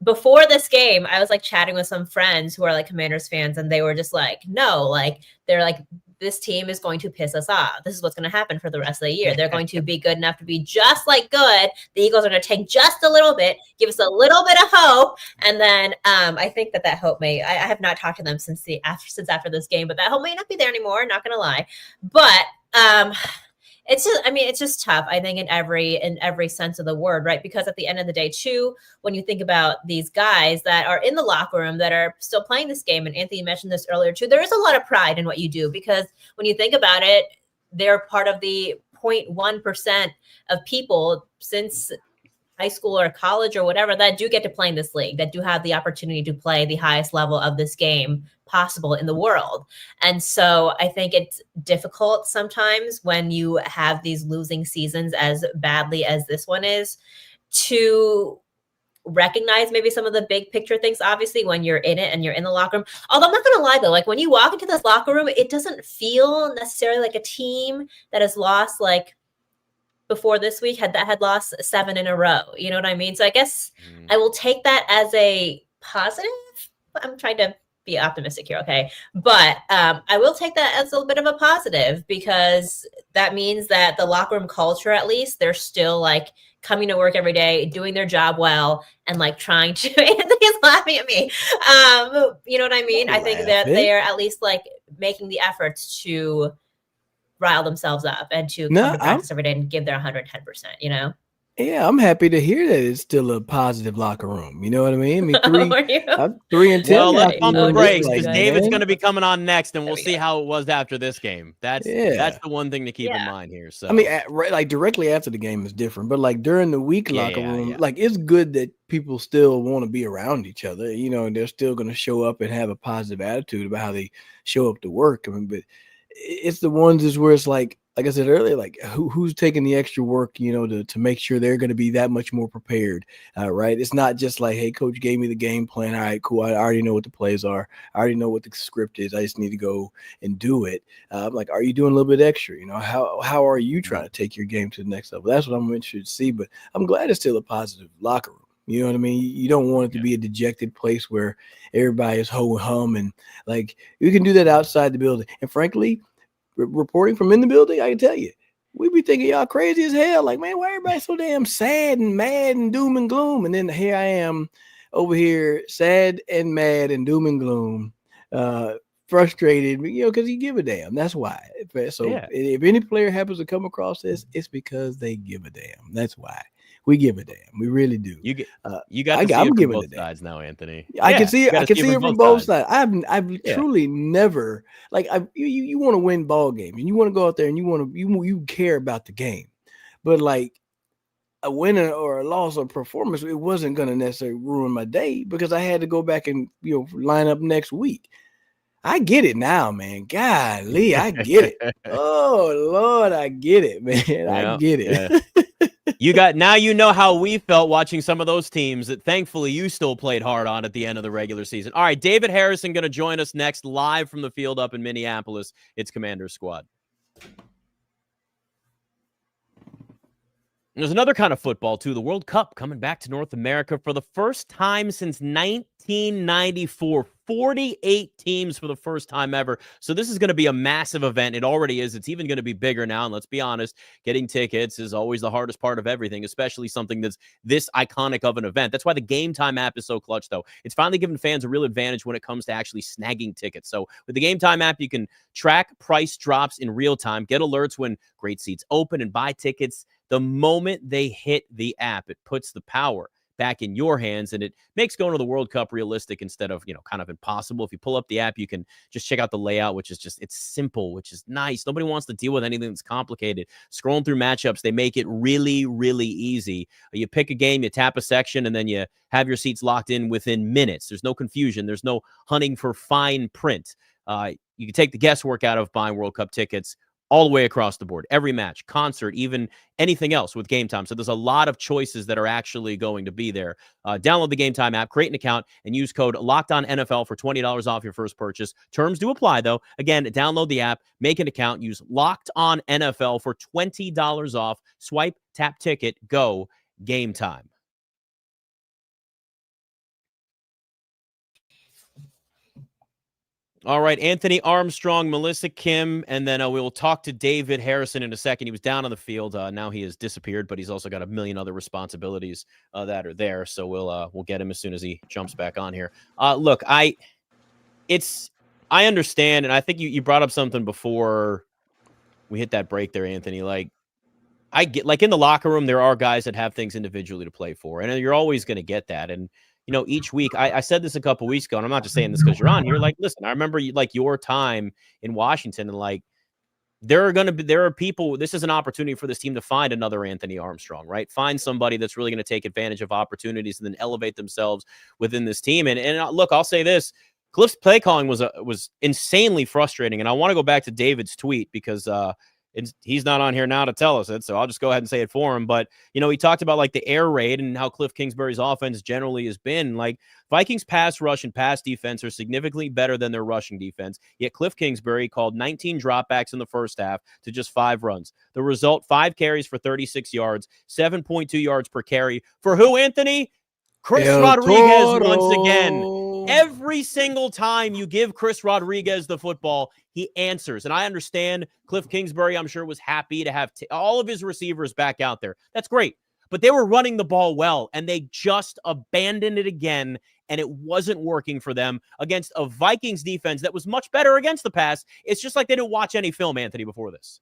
before this game, I was like chatting with some friends who are like Commanders fans, and they were just like, no, like, they're like, this team is going to piss us off. This is what's going to happen for the rest of the year. They're going to be good enough to be just like good. The Eagles are going to take just a little bit, give us a little bit of hope. And then I think that hope may, I have not talked to them since after this game, but that hope may not be there anymore. Not going to lie. But it's just, I mean, it's just tough, I think, in every sense of the word, right? Because at the end of the day, too, when you think about these guys that are in the locker room that are still playing this game, and Anthony mentioned this earlier, too, there is a lot of pride in what you do, because when you think about it, they're part of the 0.1% of people since high school or college or whatever that do get to play in this league, that do have the opportunity to play the highest level of this game possible in the world. And so I think it's difficult sometimes when you have these losing seasons as badly as this one is, to recognize maybe some of the big picture things, obviously, when you're in it and you're in the locker room. Although I'm not going to lie, though, like when you walk into this locker room, it doesn't feel necessarily like a team that has lost, like, before this week had lost 7 in a row. You know what I mean? So I guess I will take that as a positive. I'm trying to be optimistic here, okay? But I will take that as a bit of a positive, because that means that the locker room culture, at least, they're still like coming to work every day, doing their job well, and like trying to, Anthony's laughing at me. You know what I mean? I think that they're at least like making the efforts to rile themselves up and to come to practice every day and give their 110%, you know?
Yeah, I'm happy to hear that it's still a positive locker room. You know what I mean? I mean, 3 and 10.
Well, let's pump the brakes, because
like,
David's going to be coming on next, and we'll see how it was after this game. That's the one thing to keep in mind here. So
I mean, like directly after the game is different, but like during the week locker room, like it's good that people still want to be around each other. You know, and they're still going to show up and have a positive attitude about how they show up to work. I mean, but it's the ones where it's like I said earlier, like who's taking the extra work, you know, to make sure they're going to be that much more prepared, right? It's not just like, hey, coach gave me the game plan. All right, cool. I already know what the plays are. I already know what the script is. I just need to go and do it. Like, are you doing a little bit extra? You know, how are you trying to take your game to the next level? That's what I'm interested to see. But I'm glad it's still a positive locker room. You know what I mean? You don't want it to be a dejected place where everybody is ho and hum, and like you can do that outside the building. And frankly, reporting from in the building, I can tell you, we be thinking y'all crazy as hell. Like, man, why everybody so damn sad and mad and doom and gloom? And then here I am over here, sad and mad and doom and gloom, frustrated, you know, because you give a damn. That's why. So if any player happens to come across this, it's because they give a damn. That's why. We give a damn. We really do.
You got to see it from both sides now, Anthony.
I can see it. I can see it from both sides. I've truly never, like, you want to win ball games and you want to go out there and you care about the game, but like a win or a loss or performance, it wasn't going to necessarily ruin my day because I had to go back and, you know, line up next week. I get it now, man. Golly, I get it. Oh Lord, I get it, man. I get it.
Now you know how we felt watching some of those teams that thankfully you still played hard on at the end of the regular season. All right, David Harrison going to join us next live from the field up in Minneapolis. It's Commander Squad. There's another kind of football, too. The World Cup coming back to North America for the first time since 1994. 48 teams for the first time ever. So this is going to be a massive event. It already is. It's even going to be bigger now. And let's be honest, getting tickets is always the hardest part of everything, especially something that's this iconic of an event. That's why the Game Time app is so clutch, though. It's finally given fans a real advantage when it comes to actually snagging tickets. So with the Game Time app, you can track price drops in real time, get alerts when great seats open, and buy tickets the moment they hit the app. It puts the power back in your hands, and it makes going to the World Cup realistic instead of, kind of impossible. If you pull up the app, you can just check out the layout, which is just, it's simple, which is nice. Nobody wants to deal with anything that's complicated. Scrolling through matchups, they make it really, really easy. You pick a game, you tap a section, and then you have your seats locked in within minutes. There's no confusion. There's no hunting for fine print. You can take the guesswork out of buying World Cup tickets all the way across the board, every match, concert, even anything else with Game Time. So there's a lot of choices that are actually going to be there. Download the Game Time app, create an account, and use code LOCKEDONNFL for $20 off your first purchase. Terms do apply, though. Again, download the app, make an account, use LOCKEDONNFL for $20 off. Swipe, tap, ticket, go. Game Time. All right, Anthony Armstrong, Melissa Kim, and then we will talk to David Harrison in a second. He was down on the field. Now he has disappeared, but he's also got a million other responsibilities that are there. So we'll get him as soon as he jumps back on here. Look, I understand, and I think you brought up something before we hit that break there, Anthony. Like, I get, like, in the locker room, there are guys that have things individually to play for, and you're always going to get that. And each week, I said this a couple weeks ago, and I'm not just saying this because you're on here. Like, listen, I remember your time in Washington, and like, there are people. This is an opportunity for this team to find another Anthony Armstrong, right? Find somebody that's really going to take advantage of opportunities and then elevate themselves within this team. And look, I'll say this: Cliff's play calling was insanely frustrating. And I want to go back to David's tweet because he's not on here now to tell us it, so I'll just go ahead and say it for him. But, he talked about like the air raid and how Cliff Kingsbury's offense generally has been. Like, Vikings pass rush and pass defense are significantly better than their rushing defense. Yet Cliff Kingsbury called 19 dropbacks in the first half to just 5 runs. The result, 5 carries for 36 yards, 7.2 yards per carry. For who, Anthony? Chris Rodriguez once again. Every single time you give Chris Rodriguez the football, he answers. And I understand Cliff Kingsbury, I'm sure, was happy to have all of his receivers back out there. That's great. But they were running the ball well, and they just abandoned it again, and it wasn't working for them against a Vikings defense that was much better against the pass. It's just like they didn't watch any film, Anthony, before this.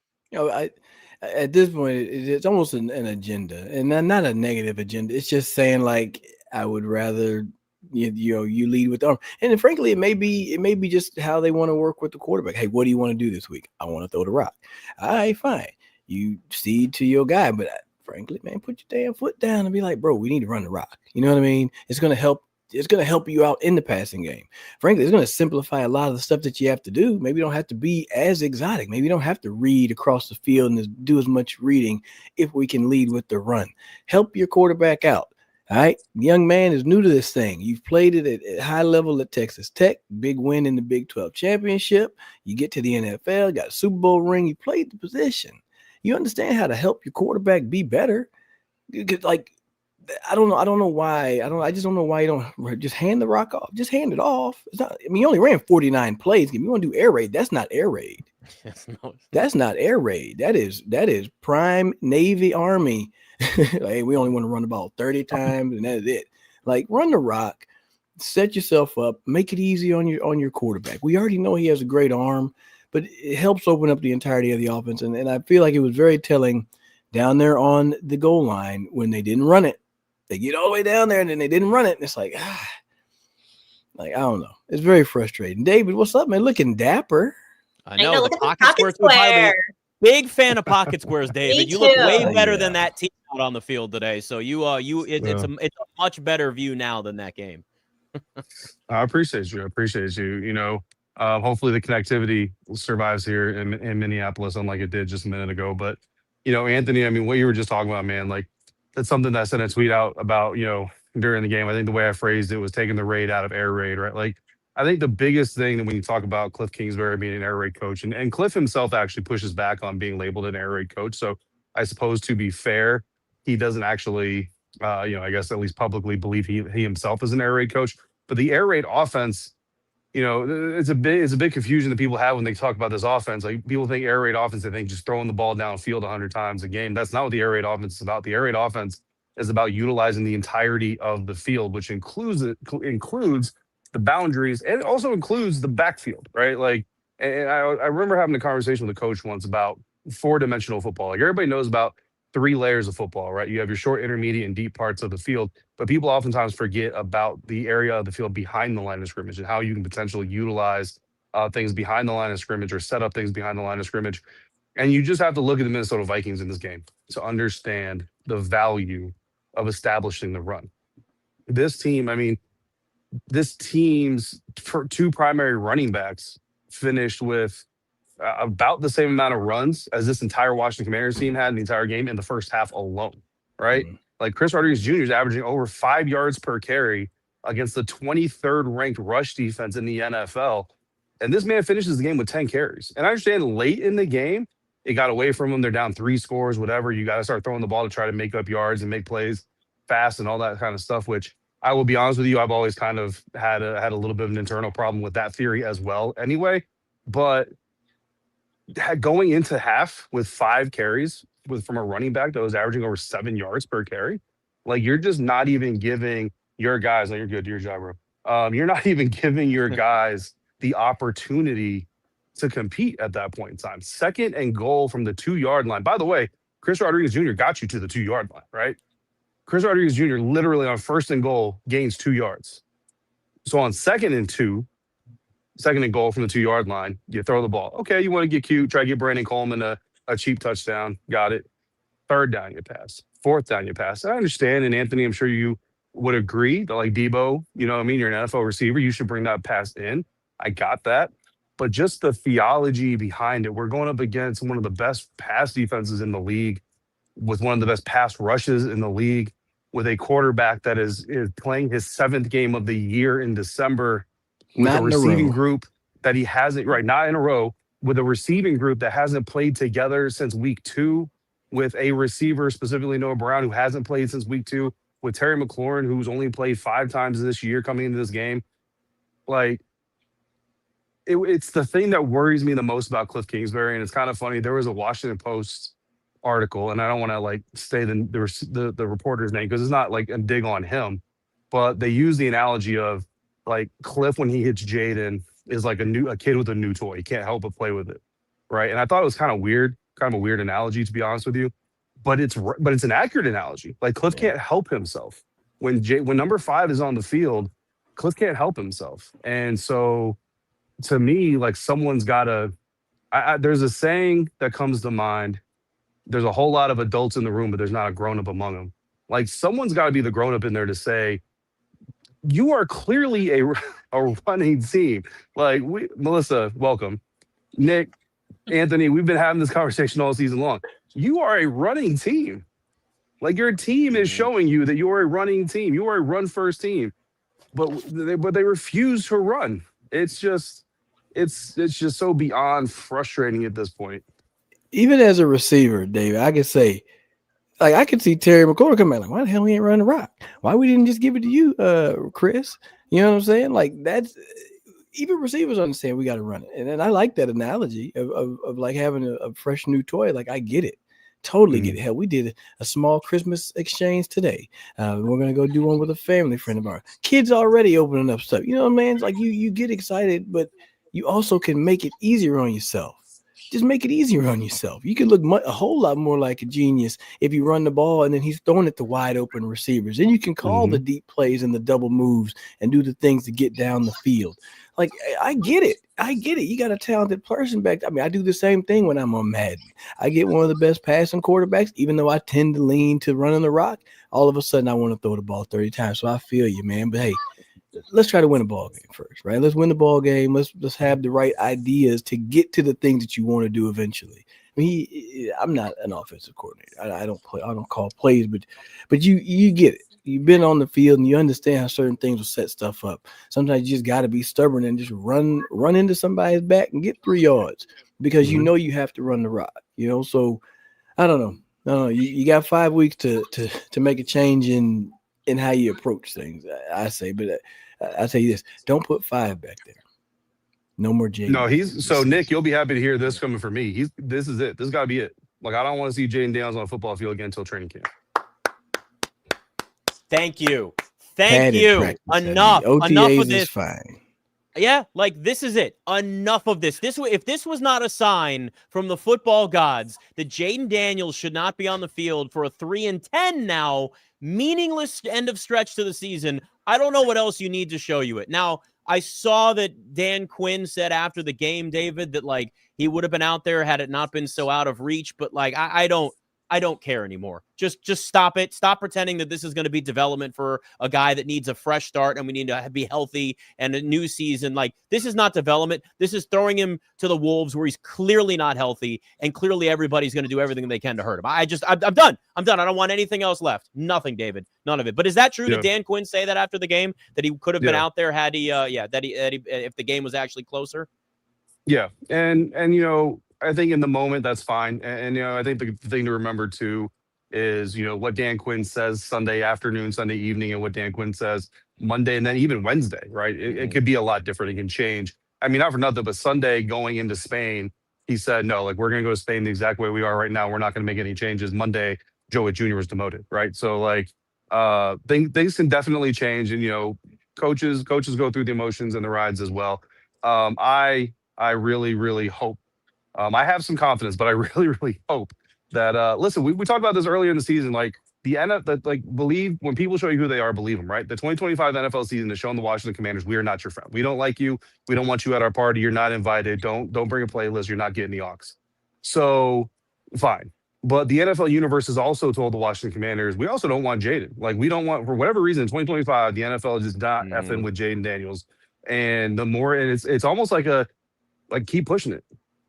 At this point, it's almost an agenda, and not a negative agenda. It's just saying, like, I would rather you lead with the arm. And frankly, it may be just how they want to work with the quarterback. Hey, what do you want to do this week? I want to throw the rock. All right, fine. You cede to your guy, but frankly, man, put your damn foot down and be like, bro, we need to run the rock. You know what I mean? It's going to help. It's going to help you out in the passing game. Frankly, it's going to simplify a lot of the stuff that you have to do. Maybe you don't have to be as exotic. Maybe you don't have to read across the field and do as much reading if we can lead with the run. Help your quarterback out. All right. The young man is new to this thing. You've played it at high level at Texas Tech, big win in the Big 12 championship. You get to the NFL, got a Super Bowl ring. You played the position. You understand how to help your quarterback be better. Like, I don't know why. I just don't know why you don't just hand the rock off. Just hand it off. It's not, I mean, you only ran 49 plays. If you want to do air raid, that's not air raid. That's not air raid. That is prime Navy Army. Hey, we only want to run the ball 30 times, and that's it. Like, run the rock, set yourself up, make it easy on your quarterback. We already know he has a great arm, but it helps open up the entirety of the offense. And I feel like it was very telling down there on the goal line when they didn't run it. They get all the way down there and then they didn't run it. And it's like, I don't know. It's very frustrating. David, what's up, man? Looking dapper.
I know
look
the
at the pocket
square. Big fan of pocket squares, David. You look way better than that team out on the field today. So it's a much better view now than that game.
I appreciate you. Hopefully the connectivity survives here in Minneapolis, unlike it did just a minute ago. But, Anthony, I mean, what you were just talking about, man, like, that's something that I sent a tweet out about, during the game. I think the way I phrased it was taking the raid out of air raid, right? Like, I think the biggest thing that when you talk about Cliff Kingsbury being an air raid coach, and Cliff himself actually pushes back on being labeled an air raid coach. So I suppose, to be fair, he doesn't actually, I guess at least publicly believe he himself is an air raid coach. But the air raid offense it's a big confusion that people have when they talk about this offense. Like people think air raid offense, they think just throwing the ball downfield 100 times a game. That's not what the air raid offense is about. The air raid offense is about utilizing the entirety of the field, which includes the boundaries and it also includes the backfield, right? Like, and I remember having a conversation with a coach once about 4-dimensional football. Like everybody knows about 3 layers of football, right? You have your short, intermediate, and deep parts of the field, but people oftentimes forget about the area of the field behind the line of scrimmage and how you can potentially utilize things behind the line of scrimmage or set up things behind the line of scrimmage. And you just have to look at the Minnesota Vikings in this game to understand the value of establishing the run. This team, this team's 2 primary running backs finished with about the same amount of runs as this entire Washington Commanders team had in the entire game in the first half alone, right? Mm-hmm. Like Chris Rodriguez Jr. is averaging over 5 yards per carry against the 23rd ranked rush defense in the NFL. And this man finishes the game with 10 carries. And I understand late in the game, it got away from them. They're down 3 scores, whatever. You got to start throwing the ball to try to make up yards and make plays fast and all that kind of stuff, which I will be honest with you, I've always kind of had a little bit of an internal problem with that theory as well anyway. But going into half with 5 carries from a running back that was averaging over 7 yards per carry, like you're just not even giving your guys, you're good, your job, bro. You're not even giving your guys the opportunity to compete at that point in time. 2nd and goal from the 2-yard line. By the way, Chris Rodriguez Jr. got you to the 2-yard line, right? Chris Rodriguez Jr. literally on 1st and goal gains 2 yards. So on 2nd and 2, 2nd and goal from the 2-yard line, you throw the ball. Okay, you want to get cute, try to get Brandon Coleman a cheap touchdown. Got it. 3rd down, you pass. 4th down, you pass. I understand, and Anthony, I'm sure you would agree that like Debo, you know what I mean? You're an NFL receiver. You should bring that pass in. I got that. But just the theology behind it, we're going up against one of the best pass defenses in the league with one of the best pass rushes in the league with a quarterback that is playing his 7th game of the year in December with a receiving group that he hasn't, right, not in a row, with a receiving group that hasn't played together since week 2, with a receiver, specifically Noah Brown, who hasn't played since week 2, with Terry McLaurin, who's only played 5 times this year coming into this game. Like, it's the thing that worries me the most about Cliff Kingsbury, and it's kind of funny. There was a Washington Post article, and I don't want to like say the reporter's name because it's not like a dig on him, but they use the analogy of like Cliff when he hits Jayden is like a kid with a new toy. He can't help but play with it, right? And I thought it was kind of a weird analogy, to be honest with you, but it's an accurate analogy. Like Cliff can't help himself when number 5 is on the field. Cliff can't help himself, and so to me, like someone's got to. There's a saying that comes to mind. There's a whole lot of adults in the room, but there's not a grown-up among them. Like someone's got to be the grown-up in there to say, you are clearly a running team. Like Melissa, welcome. Nick, Anthony, we've been having this conversation all season long. You are a running team. Like your team is showing you that you are a running team. You are a run-first team, but they refuse to run. It's just so beyond frustrating at this point.
Even as a receiver, David, I could say, like, I could see Terry McCormick come out like, why the hell we ain't running the rock? Why we didn't just give it to you, Chris? You know what I'm saying? Like, that's even receivers understand we got to run it. And I like that analogy of like having a fresh new toy. Like, I get it. Totally get it. Hell, we did a small Christmas exchange today. We're going to go do one with a family friend of ours. Kids already opening up stuff. You know what I mean? It's like you get excited, but you also can make it easier on yourself. Just make it easier on yourself. You can look a whole lot more like a genius if you run the ball and then he's throwing it to wide open receivers. Then you can call the deep plays and the double moves and do the things to get down the field. Like, I get it. You got a talented person back. I mean, I do the same thing when I'm on Madden. I get one of the best passing quarterbacks, even though I tend to lean to running the rock. All of a sudden, I want to throw the ball 30 times. So I feel you, man. But hey, let's try to win a ball game first, right? Let's win the ball game. Let's have the right ideas to get to the things that you want to do eventually. I mean, I'm not an offensive coordinator. I don't call plays, but you get it. You've been on the field and you understand how certain things will set stuff up. Sometimes you just got to be stubborn and just run into somebody's back and get 3 yards because you know you have to run the rock. You know, so I don't know. You got 5 weeks to make a change in how you approach things. I say, but I tell you this: don't put 5 back there. No more Jayden.
No, so Nick, you'll be happy to hear this coming from me. This is it. This got to be it. Like, I don't want to see Jayden Daniels on a football field again until training camp.
Thank you. Enough of this.
Fine.
Yeah, like this is it. Enough of this. If this was not a sign from the football gods that Jayden Daniels should not be on the field for a 3-10 now, meaningless end of stretch to the season, I don't know what else you need to show you it. Now, I saw that Dan Quinn said after the game, David, that like he would have been out there had it not been so out of reach, but like I don't care anymore. Just stop it. Stop pretending that this is going to be development for a guy that needs a fresh start and we need to be healthy and a new season. Like, this is not development. This is throwing him to the wolves where he's clearly not healthy and clearly everybody's going to do everything they can to hurt him. I'm done. I'm done. I don't want anything else left. Nothing, David. None of it. But is that true? Did Dan Quinn say that after the game, that he could have been out there had he if the game was actually closer?
Yeah. And I think in the moment, that's fine. And I think the thing to remember, too, is, what Dan Quinn says Sunday afternoon, Sunday evening, and what Dan Quinn says Monday, and then even Wednesday, right? It could be a lot different. It can change. I mean, not for nothing, but Sunday going into Spain, he said, no, like, we're going to go to Spain the exact way we are right now. We're not going to make any changes. Monday, Joe Witt Jr. was demoted, right? So, like, things can definitely change. And, coaches go through the emotions and the rides as well. I really, really hope. I have some confidence, but I really, really hope that, listen, we talked about this earlier in the season, like the NFL, like believe when people show you who they are, believe them, right? The 2025 NFL season is showing the Washington Commanders, we are not your friend. We don't like you. We don't want you at our party. You're not invited. Don't bring a playlist. You're not getting the aux. So fine. But the NFL universe has also told the Washington Commanders, we also don't want Jayden. Like, we don't want, for whatever reason, in 2025, the NFL is just not effing with Jayden Daniels. And it's almost like keep pushing it.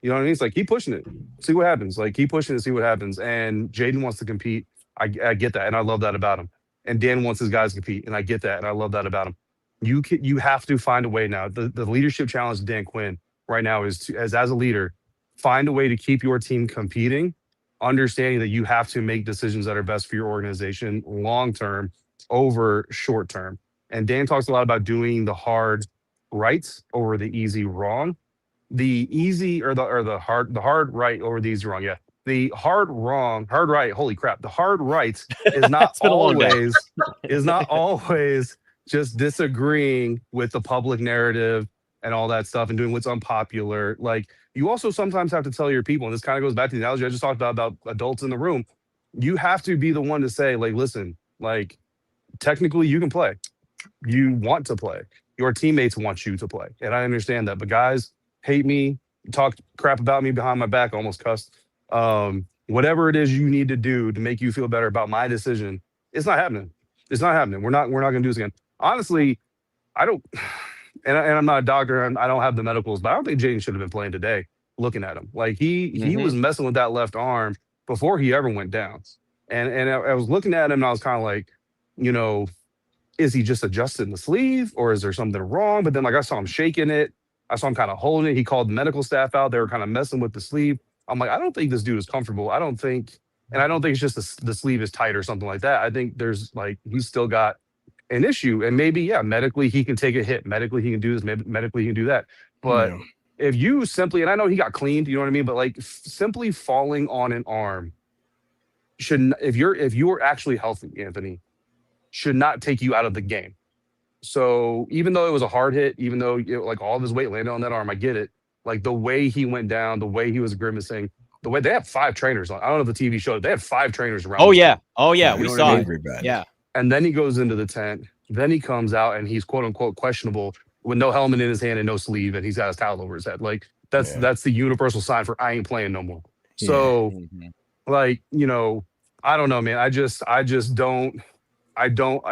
You know what I mean? It's like, keep pushing it. See what happens. Like, keep pushing it, see what happens. And Jayden wants to compete. I get that, and I love that about him. And Dan wants his guys to compete, and I get that, and I love that about him. You have to find a way now. The leadership challenge to Dan Quinn right now is to, as a leader, find a way to keep your team competing, understanding that you have to make decisions that are best for your organization long-term over short-term. And Dan talks a lot about doing the hard right over the easy wrong. The easy or the hard right over the easy wrong. Yeah. The hard right. Holy crap. The hard right is not always just disagreeing with the public narrative and all that stuff and doing what's unpopular. Like, you also sometimes have to tell your people, and this kind of goes back to the analogy I just talked about adults in the room. You have to be the one to say, like, listen, like, technically you can play. You want to play. Your teammates want you to play. And I understand that. But guys, hate me, talk crap about me behind my back, almost cussed. Whatever it is you need to do to make you feel better about my decision, it's not happening. It's not happening. We're not going to do this again. Honestly, I don't, and I'm not a doctor, and I don't have the medicals, but I don't think Jayden should have been playing today. Looking at him, like he was messing with that left arm before he ever went down. And I was looking at him, and I was kind of like, is he just adjusting the sleeve, or is there something wrong? But then, like, I saw him shaking it. I saw him kind of holding it. He called the medical staff out. They were kind of messing with the sleeve. I'm like, I don't think this dude is comfortable. I don't think it's just the sleeve is tight or something like that. I think there's he's still got an issue. And maybe, medically he can take a hit. Medically he can do this. Medically he can do that. But if you simply, and I know he got cleaned, you know what I mean? But like, simply falling on an arm if you're actually healthy, Anthony, should not take you out of the game. So even though it was a hard hit, even though all of his weight landed on that arm, I get it. Like, the way he went down, the way he was grimacing, the way they have 5 trainers on. I don't know if the TV showed it. They have 5 trainers around.
Oh yeah. We saw it.
Everybody.
Yeah.
And then he goes into the tent. Then he comes out and he's quote unquote questionable with no helmet in his hand and no sleeve, and he's got his towel over his head. Like, that's the universal sign for I ain't playing no more.
Yeah.
So I don't know, man. I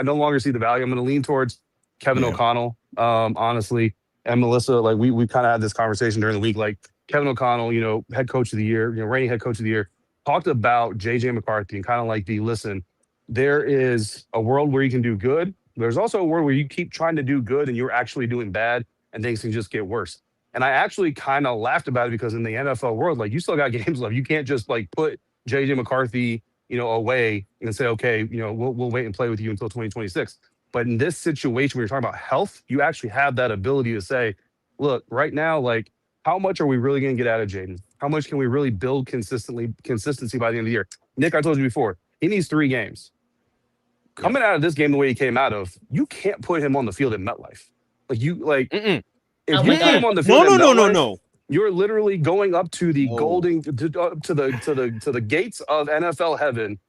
no longer see the value. I'm going to lean towards Kevin O'Connell, honestly, and Melissa. Like, we kind of had this conversation during the week. Like, Kevin O'Connell, head coach of the year, reigning head coach of the year, talked about JJ McCarthy and kind of like listen, there is a world where you can do good. There's also a world where you keep trying to do good and you're actually doing bad and things can just get worse. And I actually kind of laughed about it because in the NFL world, like, you still got games left. You can't just put JJ McCarthy, away and say, okay, we'll wait and play with you until 2026. But in this situation, where you're talking about health, you actually have that ability to say, look, right now, like, how much are we really going to get out of Jayden? How much can we really build consistency by the end of the year? Nick, I told you before, he needs 3 games. Coming out of this game the way he came out of, you can't put him on the field in MetLife. Like,
Mm-mm.
if
Oh
you
my
put him
God.
on the field in MetLife,
No.
you're literally going up to the
Oh.
golden to the gates of NFL heaven,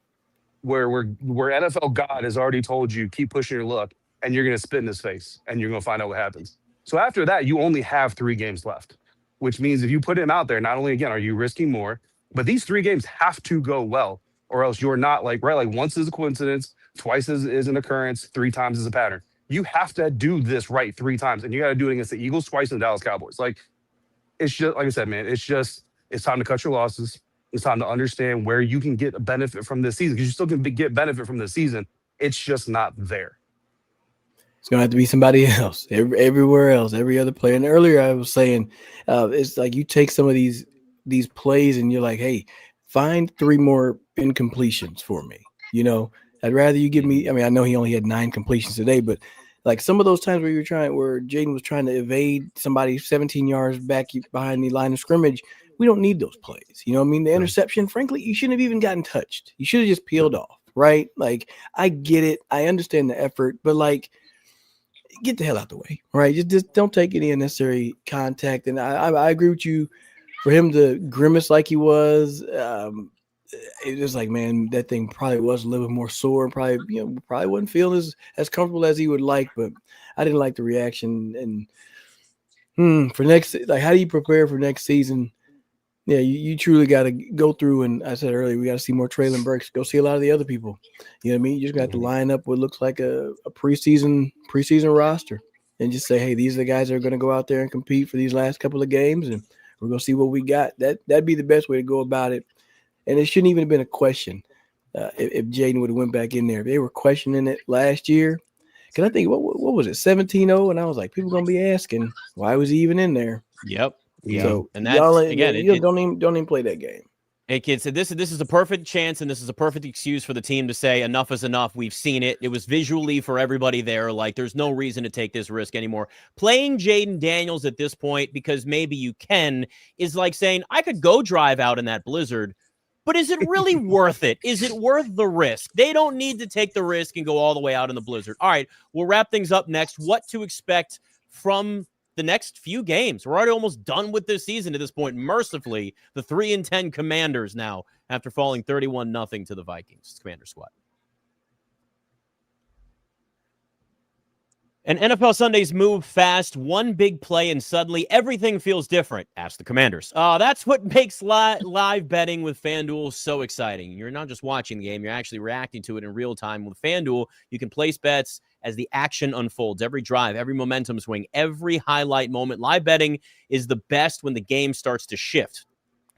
where NFL God has already told you keep pushing your luck, and you're gonna spit in his face, and you're gonna find out what happens. So after that, you only have 3 games left, which means if you put him out there, not only again are you risking more, but these 3 games have to go well, or else you're not like once is a coincidence, twice is an occurrence, 3 times is a pattern. You have to do this right 3 times, and you got to do it against the Eagles twice and the Dallas Cowboys. Like, it's just like I said, man. It's time to cut your losses. It's time to understand where you can get a benefit from this season, because you still can get benefit from this season. It's just not there.
It's gonna have to be somebody else, everywhere else, every other player. And earlier I was saying, it's like you take some of these plays and you're like, hey, find 3 more incompletions for me. You know, I'd rather you give me. I mean, I know he only had 9 completions today, but like some of those times where Jayden was trying to evade somebody 17 yards back behind the line of scrimmage, we don't need those plays. You know what I mean? The interception, frankly, you shouldn't have even gotten touched. You should have just peeled off, right? Like, I get it. I understand the effort, but like, get the hell out the way, right? Just don't take any unnecessary contact. And I agree with you. For him to grimace like he was, it was like, man, that thing probably was a little bit more sore, and probably wasn't feeling as comfortable as he would like. But I didn't like the reaction. And for next, like, how do you prepare for next season? Yeah, you truly got to go through, and I said earlier, we got to see more Treylon Burks. Go see a lot of the other people. You know what I mean? You just got to line up what looks like a preseason roster, and just say, hey, these are the guys that are going to go out there and compete for these last couple of games, and we're going to see what we got. That'd be the best way to go about it. And it shouldn't even have been a question if Jayden would have went back in there. If they were questioning it last year, because I think, what was it, 17-0? And I was like, people going to be asking, why was he even in there?
Yep. Yeah.
So
and that's again,
don't even play that game.
Hey kids, this is a perfect chance, and this is a perfect excuse for the team to say enough is enough. We've seen it. It was visually for everybody there. Like, there's no reason to take this risk anymore. Playing Jayden Daniels at this point, because maybe you can, is like saying, I could go drive out in that blizzard, but is it really worth it? Is it worth the risk? They don't need to take the risk and go all the way out in the blizzard. All right, we'll wrap things up next. What to expect from the next few games. We're already almost done with this season at this point. Mercifully, the 3-10 Commanders now, after falling 31-0 to the Vikings. Commander Squad. And NFL Sundays move fast. One big play and suddenly everything feels different. Ask the Commanders. That's what makes live betting with FanDuel so exciting. You're not just watching the game, you're actually reacting to it in real time. With FanDuel, you can place bets as the action unfolds. Every drive, every momentum swing, every highlight moment. Live betting is the best when the game starts to shift.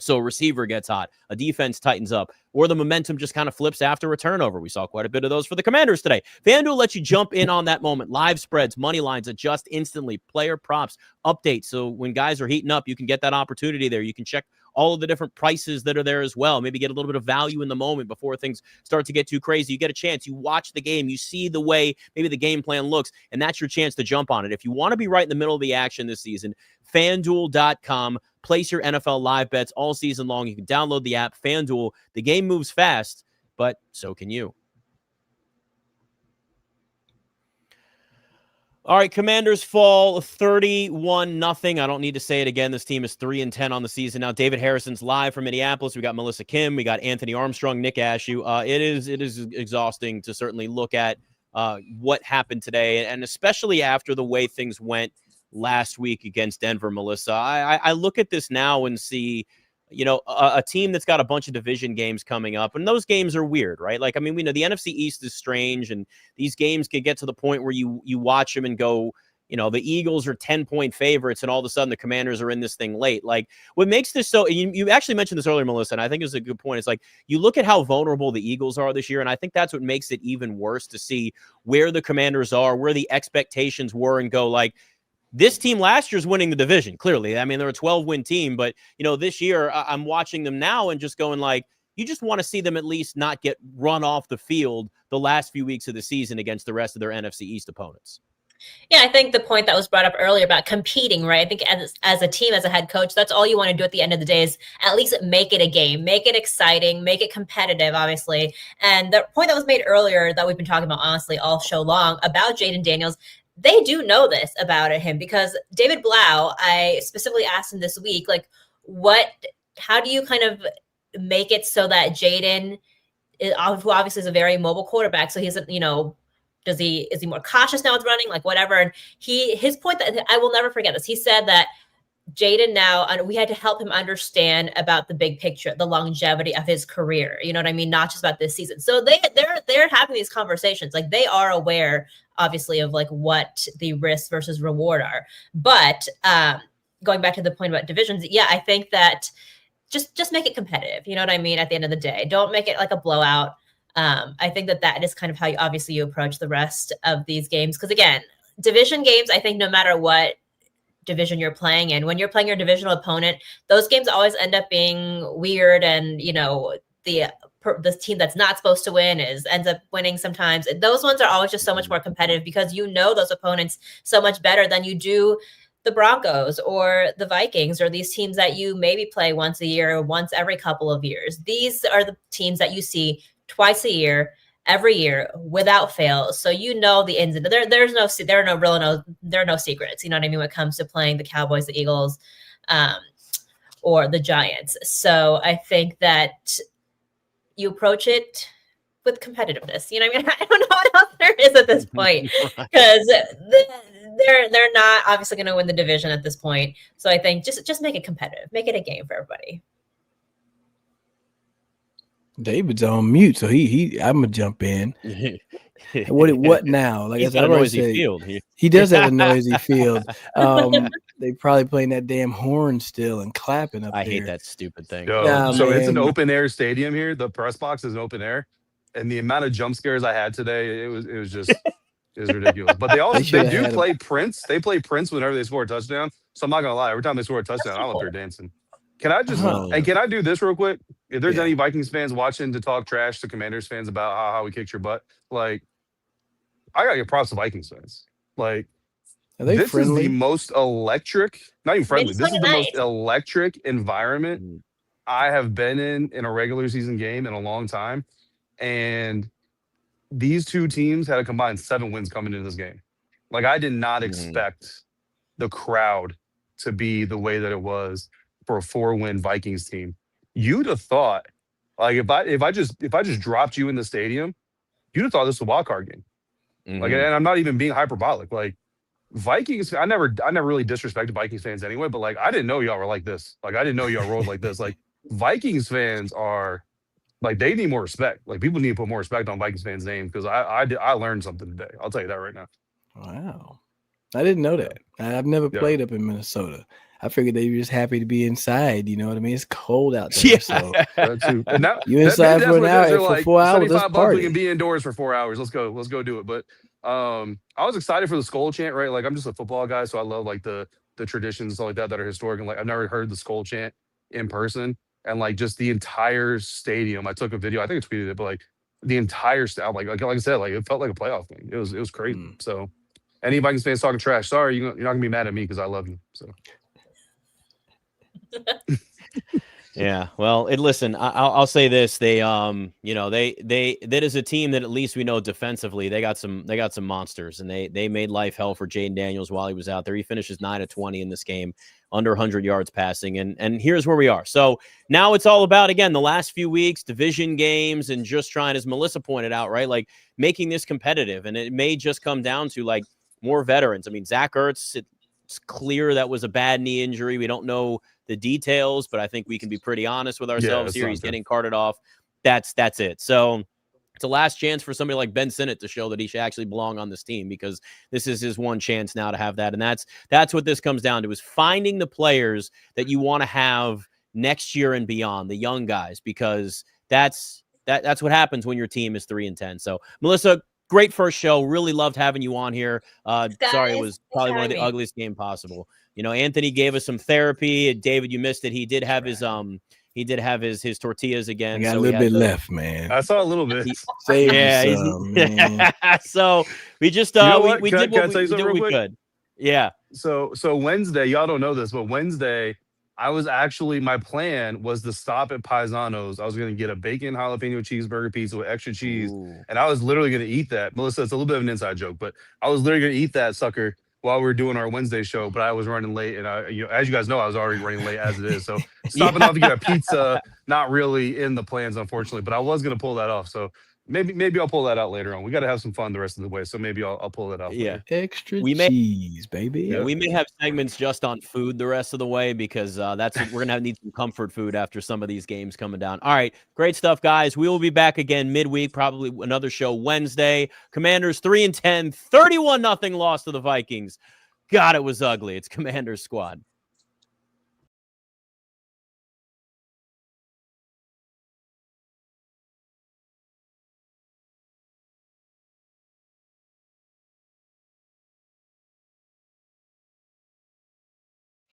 So a receiver gets hot, a defense tightens up, or the momentum just kind of flips after a turnover. We saw quite a bit of those for the Commanders today. FanDuel lets you jump in on that moment. Live spreads, money lines, adjust instantly, player props, updates. So when guys are heating up, you can get that opportunity there. You can check all of the different prices that are there as well. Maybe get a little bit of value in the moment before things start to get too crazy. You get a chance. You watch the game. You see the way maybe the game plan looks, and that's your chance to jump on it. If you want to be right in the middle of the action this season, FanDuel.com. Place your NFL live bets all season long. You can download the app, FanDuel. The game moves fast, but so can you. All right, Commanders fall 31-0. I don't need to say it again. This team is 3-10 on the season now. David Harrison's live from Minneapolis. We got Melissa Kim. We got Anthony Armstrong, Nick Ashooh. It is exhausting to certainly look at what happened today, and especially after the way things went last week against Denver, Melissa. I look at this now and see, a team that's got a bunch of division games coming up, and those games are weird, right? Like, I mean, we know the NFC East is strange, and these games can get to the point where you watch them and go, the Eagles are 10-point favorites, and all of a sudden the Commanders are in this thing late. Like, what makes this so, you actually mentioned this earlier, Melissa, and I think it's a good point. It's like, you look at how vulnerable the Eagles are this year, and I think that's what makes it even worse to see where the Commanders are, where the expectations were, and go like, this team last year's winning the division, clearly. I mean, they're a 12-win team, but, this year I'm watching them now and just going like, you just want to see them at least not get run off the field the last few weeks of the season against the rest of their NFC East opponents.
Yeah, I think the point that was brought up earlier about competing, right? I think as a team, as a head coach, that's all you want to do at the end of the day is at least make it a game, make it exciting, make it competitive, obviously. And the point that was made earlier that we've been talking about, honestly, all show long about Jayden Daniels, they do know this about him because David Blau, I specifically asked him this week, like, how do you kind of make it so that Jayden, who obviously is a very mobile quarterback, so he's, is he more cautious now with running, like whatever? And his point that I will never forget this. He said that Jayden now, we had to help him understand about the big picture, the longevity of his career. You know what I mean? Not just about this season. So they're having these conversations. Like they are aware, obviously, of like what the risk versus reward are. But going back to the point about divisions, yeah, I think that just make it competitive. You know what I mean? At the end of the day, don't make it like a blowout. I think that is kind of how you approach the rest of these games. Because again, division games, I think no matter what division you're playing in, when you're playing your divisional opponent, those games always end up being weird. And, the team that's not supposed to win ends up winning sometimes. Those ones are always just so much more competitive because those opponents so much better than you do the Broncos or the Vikings or these teams that you maybe play once a year or once every couple of years. These are the teams that you see twice a year, every year, without fail. So the ins and there are no secrets. You know what I mean when it comes to playing the Cowboys, the Eagles, or the Giants. So I think that you approach it with competitiveness. You know what I mean? I don't know what else there is at this point because they're not obviously going to win the division at this point. So I think just make it competitive, make it a game for everybody.
David's on mute, so I'm gonna jump in. What now? Like
he's got a noisy field.
He does have a noisy field. They probably playing that damn horn still and clapping up there.
I hate that stupid thing.
So it's an open air stadium here. The press box is open air, and the amount of jump scares I had today, it was just is ridiculous. But they do play Prince. They play Prince whenever they score a touchdown. So I'm not gonna lie. Every time they score a touchdown, I'm up there dancing. Can I just and can I do this real quick? If there's any Vikings fans watching to talk trash to Commanders fans about how we kicked your butt, like I gotta give props to Vikings fans. Like this friendly? Is the most electric, not even friendly. This is the most electric environment I have been in a regular season game in a long time. And these two teams had a combined 7 wins coming into this game. Like I did not expect the crowd to be the way that it was for a 4-win Vikings team. You'd have thought, like if I just dropped you in the stadium, you'd have thought this was a wild card game. Like, and I'm not even being hyperbolic. Like Vikings, I never really disrespected Vikings fans anyway, but like I didn't know y'all were like this. Like I didn't know y'all rolled like this. Like Vikings fans are like they need more respect. Like people need to put more respect on Vikings fans' names because I learned something today. I'll tell you that right now. Wow,
I didn't know that. I've never played up in Minnesota. I figured they were just happy to be inside. You know what I mean? It's cold out there.
Yeah.
So
and now,
you inside for an hour for like 4 hours. Let's party.
We can be indoors for 4 hours. Let's go do it. But I was excited for the Skull chant, right? Like I'm just a football guy, so I love like the traditions and stuff like that are historic. And like I've never heard the Skull chant in person. And like just the entire stadium. I took a video. I think I tweeted it, but like the entire stadium, like I said, like it felt like a playoff game. It was crazy. So any Vikings fans talking trash, sorry, you're not gonna be mad at me because I love you. So.
Yeah, well, listen, I'll say this: they, that is a team that at least we know defensively they got some monsters, and they made life hell for Jayden Daniels while he was out there. He finishes 9 of 20 in this game, under 100 yards passing, and here's where we are. So now it's all about again the last few weeks, division games, and just trying, as Melissa pointed out, right, like making this competitive, and it may just come down to like more veterans. I mean, Zach Ertz, it's clear that was a bad knee injury. We don't know the details, but I think we can be pretty honest with ourselves here. He's getting carted off. That's it. So it's a last chance for somebody like Ben Sinnott to show that he should actually belong on this team because this is his one chance now to have that. And that's what this comes down to, is finding the players that you want to have next year and beyond, the young guys, because that's what happens when your team is 3-10. So Melissa, great first show. Really loved having you on here. Sorry, it was probably one of the ugliest game possible. You know, Anthony gave us some therapy. David, you missed it. He did have his he did have his tortillas again.
I got
so
a little bit left, man.
I saw a little bit.
Save
yeah,
me some, man.
so we just
You know what?
we
Can I
did what
tell you
we did
something
what we
real quick?
could. Yeah.
So Wednesday, y'all don't know this, but Wednesday, I was actually, my plan was to stop at Paisano's. I was going to get a bacon jalapeno cheeseburger pizza with extra cheese.
Ooh.
And I was literally going to eat that. Melissa, it's a little bit of an inside joke, but I was literally going to eat that sucker while we were doing our Wednesday show, but I was running late. And as you guys know, I was already running late as it is. So stopping off to get a pizza, not really in the plans, unfortunately, but I was going to pull that off. So maybe I'll pull that out later on. We got to have some fun the rest of the way. So maybe I'll pull that out.
Yeah.
Later.
Extra cheese, baby.
Yeah, we may have segments just on food the rest of the way because that's what we're gonna need some comfort food after some of these games coming down. All right, great stuff, guys. We will be back again midweek, probably another show Wednesday. Commanders 3-10, 31-0 loss to the Vikings. God, it was ugly. It's Commanders Squad.